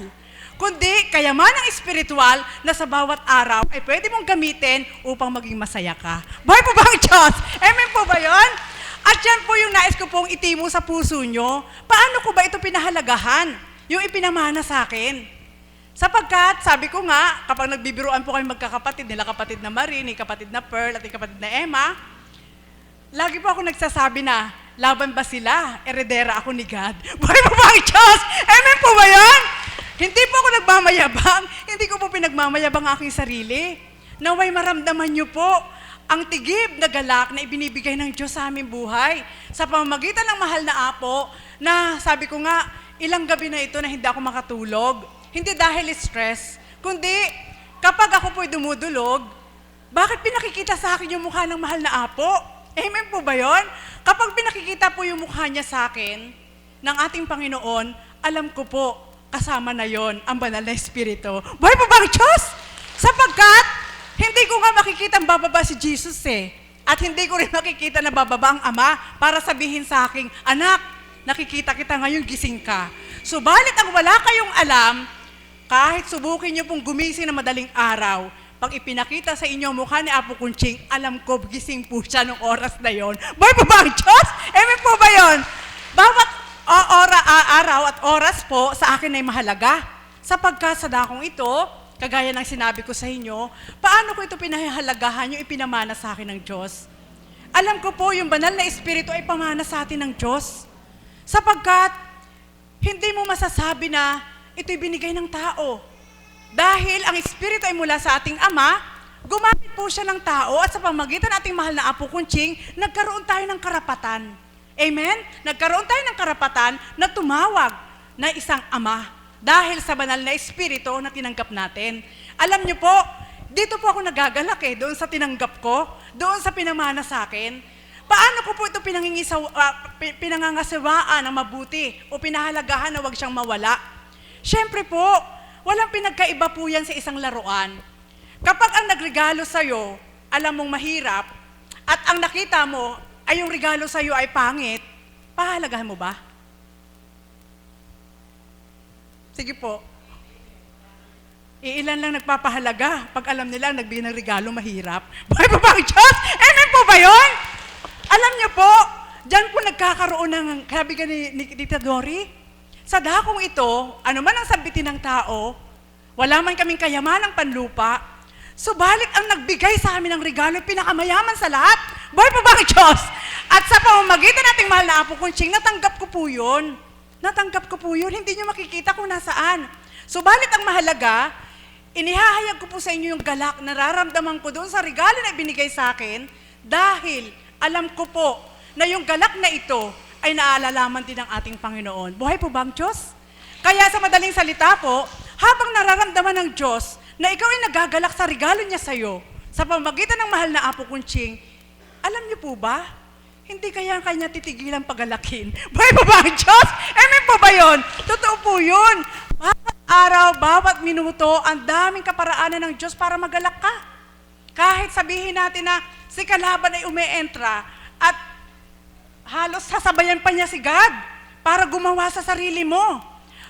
kundi kayamanang espiritual na sa bawat araw ay pwede mong gamitin upang maging masaya ka. Buhay po ba ang Diyos? Amen po ba yun? At yan po yung nais ko pong itimo sa puso nyo. Paano ko ba ito pinahalagahan? Yung ipinamana sa akin. Sapagkat, sabi ko nga, kapag nagbibiruan po kami magkakapatid, nila kapatid na Marie, ni kapatid na Pearl, at ni kapatid na Emma, lagi po ako nagsasabi na, laban ba sila? Eredera ako ni God. Buhay po ba ang Diyos? Amen po ba yan? Hindi po ako nagmamayabang. Hindi ko po pinagmamayabang aking sarili. Naway maramdaman niyo po ang tigib na galak na ibinibigay ng Diyos sa aming buhay. Sa pamamagitan ng mahal na Apo, na sabi ko nga, ilang gabi na ito na hindi ako makatulog. Hindi dahil stress, kundi kapag ako po'y dumudulog, bakit pinakikita sa akin yung mukha ng mahal na Apo? Amen po ba yun? Kapag pinakikita po yung mukha niya sa akin, ng ating Panginoon, alam ko po, kasama na yon ang banal na Espiritu. Buhay po ba ang Diyos? Sapagkat, hindi ko nga makikita ang bababa si Jesus At hindi ko rin makikita na bababa ang Ama para sabihin sa akin, anak, nakikita kita ngayon, gising ka. Subalit ang wala kayong alam, kahit subukin niyo pong gumising na madaling araw, pag ipinakita sa inyo ang mukha ni Apo Kunching, alam ko, gising po siya nung oras na yon. Buhay po ba ang Diyos? Amen po ba yun? Bawat araw at oras po sa akin ay mahalaga. Sapagkat sa dakong ito, kagaya ng sinabi ko sa inyo, paano ko ito pinahahalagahan yung ipinamana sa akin ng Diyos? Alam ko po, yung banal na Espiritu ay pamana sa atin ng Diyos. Sapagkat, hindi mo masasabi na ito'y binigay ng tao. Dahil ang Espiritu ay mula sa ating Ama, gumamit po siya ng tao at sa pamamagitan ating mahal na Apo Kunching, nagkaroon tayo ng karapatan. Amen? Nagkaroon tayo ng karapatan na tumawag na isang Ama dahil sa banal na Espiritu na tinanggap natin. Alam niyo po, dito po ako nagagalak doon sa tinanggap ko, doon sa pinamana sa akin. Paano ko po ito pinangangasawaan ng mabuti o pinahalagahan na huwag siyang mawala? Siyempre po, walang pinagkaiba po yan sa isang laruan. Kapag ang nagregalo sa'yo, alam mong mahirap, at ang nakita mo ay yung regalo sa'yo ay pangit, pahalagahan mo ba? Sige po. Iilan lang nagpapahalaga pag alam nila nagbigay ng regalo mahirap. Buhay po ba ang Diyos? Amen po ba yun? Alam niyo po, dyan po nagkakaroon ng, sabi ka ni Tita Dory, sa dakong ito, ano man ang sabitin ng tao, wala man kaming kayamanang panlupa, subalit ang nagbigay sa amin ng regalo ay pinakamayaman sa lahat. Buhay po ba ang Diyos? At sa pamamagitan nating mahal na Apo Kunching, natanggap ko po yun. Natanggap ko po yun. Hindi nyo makikita kung nasaan. Subalit ang mahalaga, inihahayag ko po sa inyo yung galak, nararamdaman ko doon sa regalo na ibinigay sa akin, dahil alam ko po na yung galak na ito ay naalalaman din ng ating Panginoon. Buhay po ba ang Diyos? Kaya sa madaling salita po, habang nararamdaman ng Diyos na ikaw ay nagagalak sa regalo niya sa iyo, sa pamamagitan ng mahal na Apo Kunching, alam niyo po ba, hindi kaya kanya titigilan pagalakin. Buhay po ba ang Diyos? Amen po ba yun? Totoo po yun. Bawat araw, bawat minuto, ang daming kaparaanan ng Diyos para magalak ka. Kahit sabihin natin na si kalaban ay umeentra at halos sasabayan pa niya si God para gumawa sa sarili mo.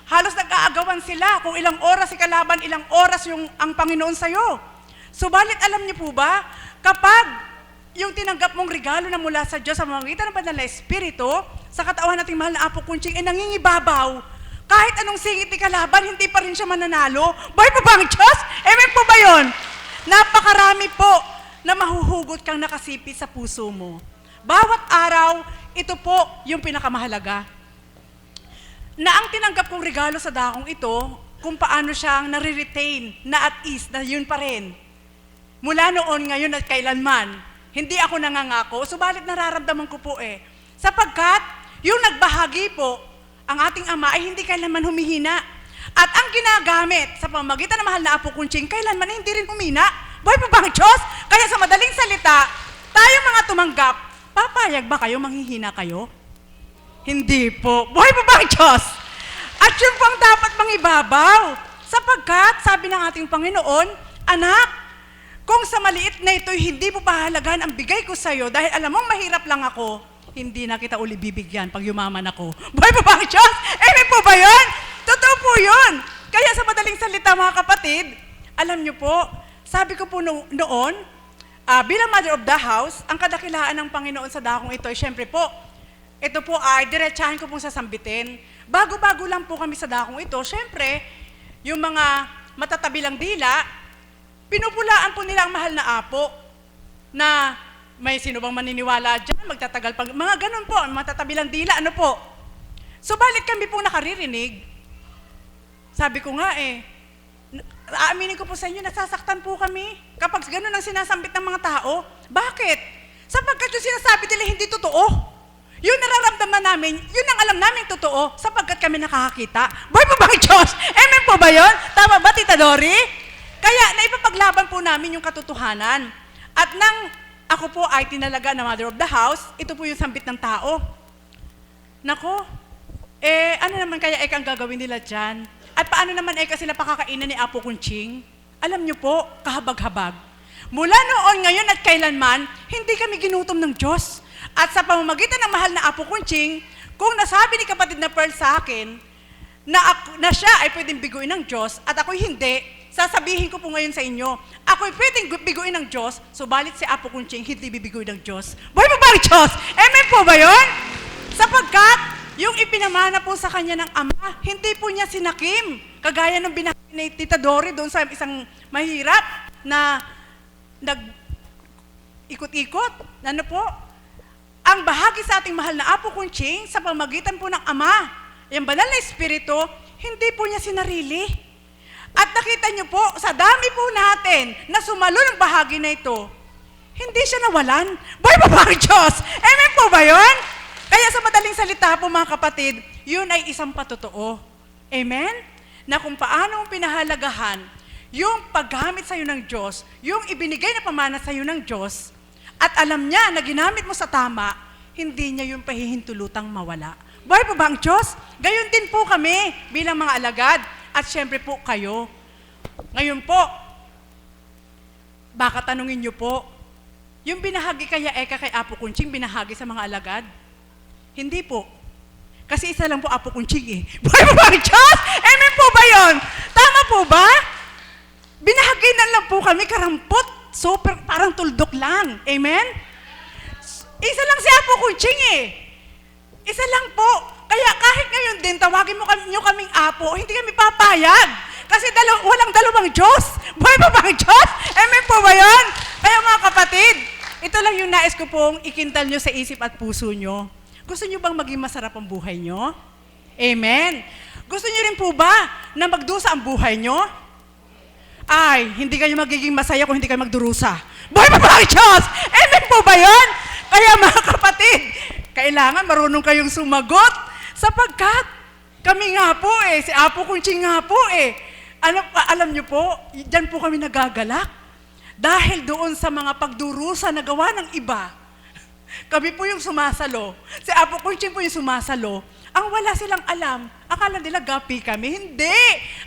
Halos nag-aagawan sila kung ilang oras si kalaban, ilang oras ang Panginoon sa'yo. Subalit alam niyo po ba, kapag yung tinanggap mong regalo na mula sa Diyos sa pamamagitan ng banal na Espiritu, sa katawan nating mahal na Apo Kunching, ay nangingibabaw. Kahit anong singit ni kalaban, hindi pa rin siya mananalo. Buhay po ba ang Diyos? Amen po ba yun? Napakarami po na mahuhugot kang nakasipit sa puso mo. Bawat araw, ito po yung pinakamahalaga. Na ang tinanggap kong regalo sa dakong ito, kung paano siyang nare-retain, na at ease, na yun pa rin. Mula noon, ngayon at kailanman, hindi ako nangangako, subalit nararamdaman ko po Sapagkat, yung nagbahagi po, ang ating Ama ay hindi kailanman humihina. At ang ginagamit sa pamamagitan ng mahal na Apo Kunching, kailanman ay hindi rin humina. Buhay po ba ang Diyos? Kaya sa madaling salita, tayong mga tumanggap, papayag ba kayo, manghihina kayo? Hindi po. Buhay po ba ang Diyos? At yun po ang dapat mangibabaw. Sapagkat, sabi ng ating Panginoon, anak, kung sa maliit na ito'y hindi mo pahalagaan ang bigay ko sa'yo dahil alam mong mahirap lang ako, hindi na kita uli bibigyan pag yumaman ako. Buhay pa ba ang Diyos? Amen po ba yun? Totoo po yun. Kaya sa madaling salita mga kapatid, alam niyo po, sabi ko po noon, bilang mother of the house, ang kadakilaan ng Panginoon sa dakong ito ay syempre po, ito po ay diretsahin ko pong sasambitin. Bago-bago lang po kami sa dakong ito, syempre, yung mga matatabilang dila, pinupulaan po nila ang mahal na apo na may sino bang maniniwala dyan, magtatagal pag, mga ganun po, matatabilang dila, ano po. Subalit kami po nakaririnig, sabi ko nga aaminin ko po sa inyo, nasasaktan po kami kapag ganun ang sinasambit ng mga tao. Bakit? Sapagkat yung sinasabi nila hindi totoo. Yun nararamdaman namin, yun ang alam namin totoo, sapagkat kami nakakakita. Boy po ba ang Diyos? Amen po ba yun? Tama ba, Tita Dory? Kaya naipapaglaban po namin yung katotohanan. At nang ako po ay tinalaga na mother of the house, ito po yung sambit ng tao. Nako, ano naman kaya ang gagawin nila dyan? At paano naman sila pakakainan ni Apo Kunching? Alam niyo po, kahabag-habag. Mula noon, ngayon at kailanman, hindi kami ginutom ng Diyos. At sa pamamagitan ng mahal na Apo Kunching, kung nasabi ni kapatid na Pearl sa akin, na siya ay pwedeng biguin ng Diyos at ako'y hindi, sasabihin ko po ngayon sa inyo, ako'y pwedeng biguin ng Diyos, subalit si Apo Kunching hindi bibiguin ng Diyos. Buhay po ba ang Diyos? Amen po ba yun? Sapagkat, yung ipinamana po sa kanya ng Ama, hindi po niya sinakim. Kagaya ng binahagi ni Tita Dory doon sa isang mahirap na nag-ikot-ikot. Ano po? Ang bahagi sa ating mahal na Apo Kunching sa pamagitan po ng Ama, yung banal na Espiritu, hindi po niya sinarili. At nakita niyo po, sa dami po natin na sumalo ng bahagi na ito, hindi siya nawalan. Buhay pa ba ang Diyos? Amen po ba yun? Kaya sa madaling salita po mga kapatid, yun ay isang patotoo. Amen? Na kung paano pinahalagahan yung paggamit sa iyo ng Diyos, yung ibinigay na pamana sa iyo ng Diyos, at alam niya na ginamit mo sa tama, hindi niya yung pahihintulutang mawala. Buhay po ba ang Diyos? Gayon din po kami bilang mga alagad, at syempre po kayo. Ngayon po, baka tanungin niyo po, yung binahagi kaya kay Apo Kunching, binahagi sa mga alagad? Hindi po. Kasi isa lang po Apo Kunching Buhay po ba ang Diyos? Amen po ba yun? Tama po ba? Binahaginan lang po kami, karampot. Super, parang tuldok lang. Amen? Isa lang si Apo Kunching Isa lang po. Kaya kahit ngayon din, tawagin nyo kaming Apo, hindi kami papayag. Kasi walang dalawang Diyos. Buhay po ba ang Diyos? Amen po ba yun? Kaya mga kapatid, ito lang yung nais ko pong ikintal nyo sa isip at puso nyo. Gusto nyo bang maging masarap ang buhay nyo? Amen. Gusto nyo rin po ba na magdusa ang buhay nyo? Ay, hindi kayo magiging masaya kung hindi kayo magdurusa. Buhay pa ba ang Diyos? Amen po ba yun? Kaya mga kapatid, kailangan marunong kayong sumagot sapagkat kami nga po si Apo Kunching nga po alam nyo po, dyan po kami nagagalak. Dahil doon sa mga pagdurusa na gawa ng iba, kami po yung sumasalo. Si Apo Kunching po yung sumasalo. Ang wala silang alam, akala nila gapi kami. Hindi!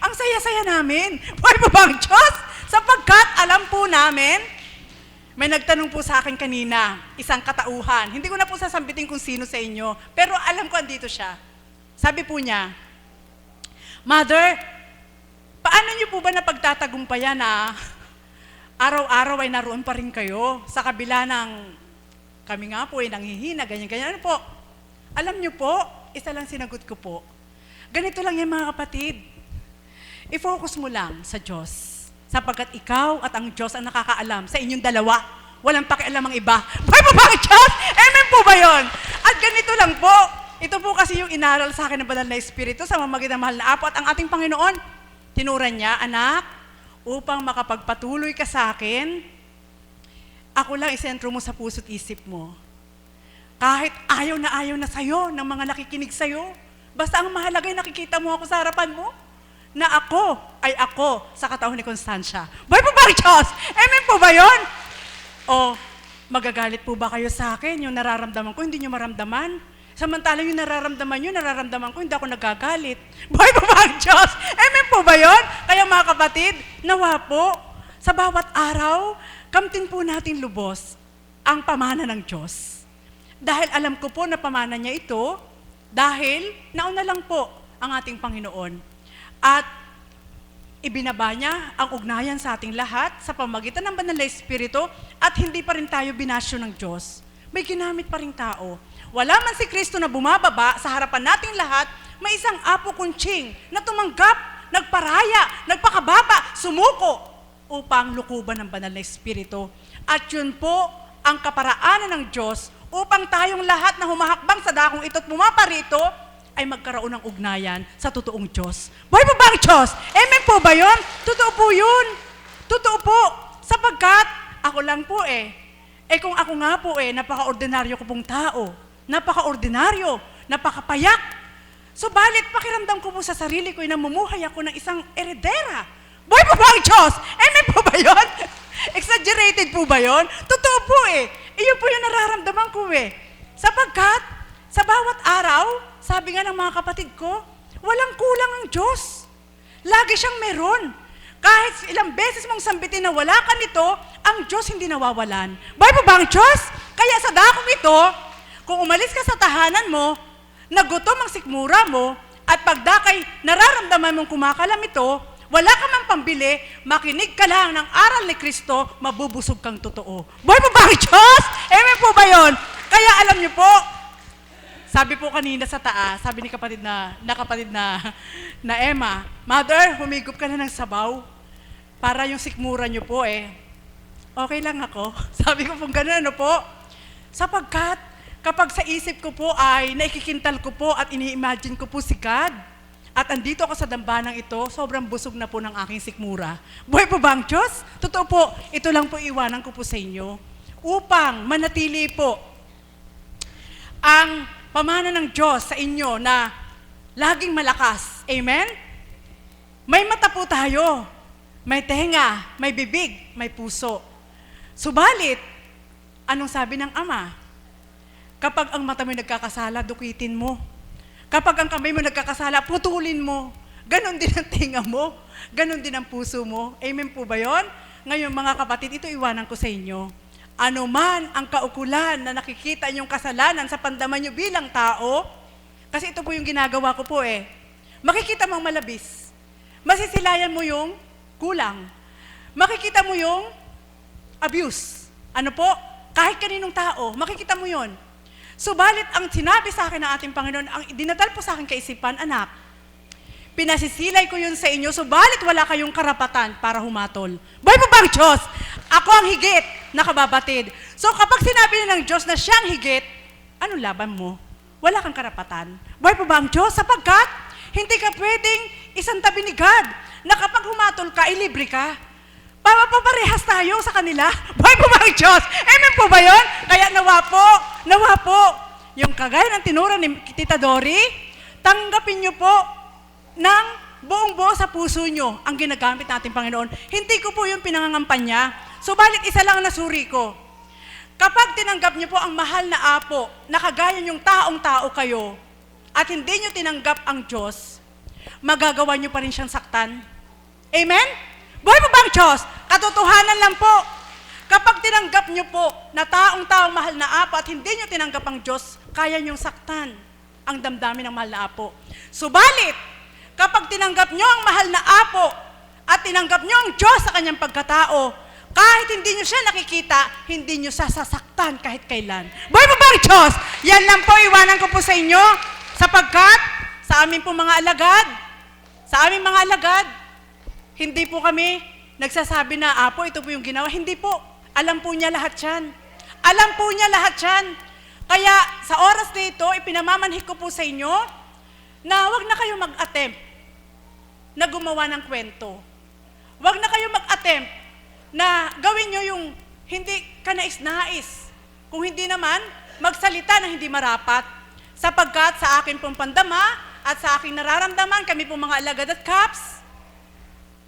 Ang saya-saya namin. Buhay po ba ang Diyos? Sapagkat alam po namin, may nagtanong po sa akin kanina, isang katauhan. Hindi ko na po sasambitin kung sino sa inyo, pero alam ko andito siya. Sabi po niya, Mother, paano niyo po ba napagtatagumpayan na araw-araw ay naroon pa rin kayo sa kabila ng kami nga po nanghihina, ganyan-ganyan. Ano po? Alam niyo po, isa lang sinagot ko po. Ganito lang yan mga kapatid. I-focus mo lang sa Diyos. Sapagkat ikaw at ang Diyos ang nakakaalam sa inyong dalawa. Walang pakialam ang iba. Buhay po ba ang Diyos? Amen po ba yun? At ganito lang po. Ito po kasi yung inaral sa akin ng banal na Espiritu sa mamagitan ng mahal na Apo at ang ating Panginoon. Tinuran niya, anak, upang makapagpatuloy ka sa akin, ako lang isentro mo sa puso't isip mo. Kahit ayaw na sa'yo ng mga nakikinig sa'yo, basta ang mahalaga ay nakikita mo ako sa harapan mo, na ako ay ako sa katauhan ni Constancia. Buhay po ba ang Diyos? Amen po ba yun? O, magagalit po ba kayo sa akin? Yung nararamdaman ko, hindi nyo maramdaman? Samantalang yung nararamdaman ko, hindi ako nagagalit. Buhay po ba ang Diyos? Amen po ba yun? Kaya mga kapatid, nawa po, sa bawat araw, kamtin po natin lubos ang pamana ng Diyos. Dahil alam ko po na pamana niya ito, dahil nauna lang po ang ating Panginoon. At ibinaba niya ang ugnayan sa ating lahat sa pamagitan ng Banal na Espiritu at hindi pa rin tayo binasyo ng Diyos. May ginamit pa rin tao. Wala man si Kristo na bumababa sa harapan nating lahat, may isang apo kunching na tumanggap, nagparaya, nagpakababa, sumuko upang lukuban ng Banal na Espiritu. At yun po ang kaparaanan ng Diyos upang tayong lahat na humahakbang sa dakong ito't pumaparito ay magkaroon ng ugnayan sa totoong Diyos. Buhay po ba ang Diyos? Amen po ba yun? Totoo po yun. Totoo po. Sapagkat ako lang po kung ako nga po napaka-ordinaryo ko pong tao. Napaka-ordinaryo, napakapayak. Subalit, pakiramdam ko po sa sarili ko, namumuhay ako ng isang eredera. Buhay po ba ang Diyos? Amen po ba yun? Exaggerated po ba yun? Totoo po Iyon po yung nararamdaman ko Sapagkat, sa bawat araw, sabi nga ng mga kapatid ko, walang kulang ang Diyos. Lagi siyang meron. Kahit ilang beses mong sambitin na wala ka nito, ang Diyos hindi nawawalan. Buhay po ba ang Diyos? Kaya sa dakong ito, kung umalis ka sa tahanan mo, nagutom ang sikmura mo, at pagdakay nararamdaman mong kumakalam ito, wala ka mang pambili, makinig ka lang ng aral ni Kristo, mabubusog kang totoo. Buhay po ba ang Diyos? Amen po ba yun? Kaya alam niyo po, sabi po kanina sa taas, sabi ni kapatid na Emma, Mother, humigop ka na ng sabaw para yung sikmura niyo po okay lang ako. Sabi ko pong gano'n, ano po? Sapagkat, kapag sa isip ko po ay naikikintal ko po at ini-imagine ko po si God, at andito ako sa dambanang ito, sobrang busog na po ng aking sikmura. Buhay po ba ang Diyos? Totoo po, ito lang po iwanan ko po sa inyo. Upang manatili po ang pamana ng Diyos sa inyo na laging malakas. Amen? May mata po tayo, may tenga, may bibig, may puso. Subalit, anong sabi ng Ama? Kapag ang mata mo nagkakasala, dukitin mo. Kapag ang kamay mo nagkakasala, putulin mo. Ganon din ang tinga mo. Ganon din ang puso mo. Amen po ba yun? Ngayon mga kapatid, ito iwanan ko sa inyo. Ano man ang kaukulan na nakikita niyong kasalanan sa pandaman niyo bilang tao, kasi ito po yung ginagawa ko po makikita mong malabis. Masisilayan mo yung kulang. Makikita mo yung abuse. Ano po? Kahit kaninong tao, makikita mo yon. Subalit ang sinabi sa akin ng ating Panginoon, ang dinadal po sa akin kaisipan, anak, pinasisilay ko yun sa inyo, subalit wala kayong karapatan para humatol. Buhay po ba ang Diyos? Ako ang higit na kababatid. So kapag sinabi niya ng Diyos na siyang higit, anong laban mo? Wala kang karapatan. Buhay po ba ang Diyos? Sapagkat hindi ka pwedeng isang tabi ni God na kapag humatol ka, ilibre ka. Paparehas tayo sa kanila. Buhay po ba ang Diyos? Amen po ba yun? Kaya nawa po, yung kagaya ng tinura ni Tita Dory, tanggapin niyo po ng buong buo sa puso niyo ang ginagamit natin, Panginoon. Hindi ko po yung pinangangampanya. Subalit isa lang ang nasuri ko. Kapag tinanggap niyo po ang mahal na apo, na kagaya niyong taong-tao kayo, at hindi niyo tinanggap ang Diyos, magagawa niyo pa rin siyang saktan. Amen? Buhay po ba ang Diyos? Katotohanan lang po. Kapag tinanggap niyo po na taong-taong mahal na apo at hindi niyo tinanggap ang Diyos, kaya niyong saktan ang damdamin ng mahal na apo. Subalit, kapag tinanggap niyo ang mahal na apo at tinanggap niyo ang Diyos sa kanyang pagkatao, kahit hindi niyo siya nakikita, hindi niyo sasaktan kahit kailan. Buhay po ba ang Diyos? Yan lang po, iwanan ko po sa inyo, sapagkat sa aming po mga alagad, hindi po kami nagsasabi na, Apo, ito po yung ginawa. Hindi po. Alam po niya lahat yan. Alam po niya lahat yan. Kaya sa oras na ito, ipinamamanhik ko po sa inyo na huwag na kayo mag-attempt na gumawa ng kwento. Huwag na kayo mag-attempt na gawin nyo yung hindi ka nais-nais. Kung hindi naman, magsalita na hindi marapat. Sapagkat sa akin pong pandama at sa aking nararamdaman, kami pong mga alagad at caps,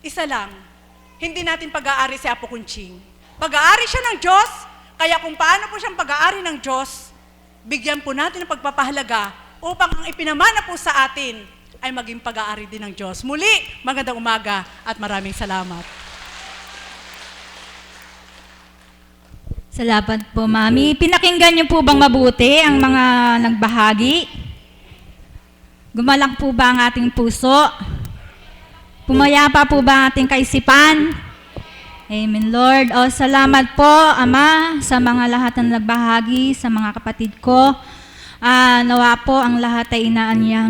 isa lang, hindi natin pag-aari si Apo Kunching. Pag-aari siya ng Diyos, kaya kung paano po siyang pag-aari ng Diyos, bigyan po natin ng pagpapahalaga upang ang ipinamana po sa atin ay maging pag-aari din ng Diyos. Muli, magandang umaga at maraming salamat. Salamat po, Mami. Pinakinggan niyo po bang mabuti ang mga nagbahagi? Gumalang po ba ang ating puso? Pumayapa po ba ang ating kaisipan? Amen, Lord. O, salamat po, Ama, sa mga lahat ng nagbahagi, sa mga kapatid ko. Nawa po ang lahat ay inaanyang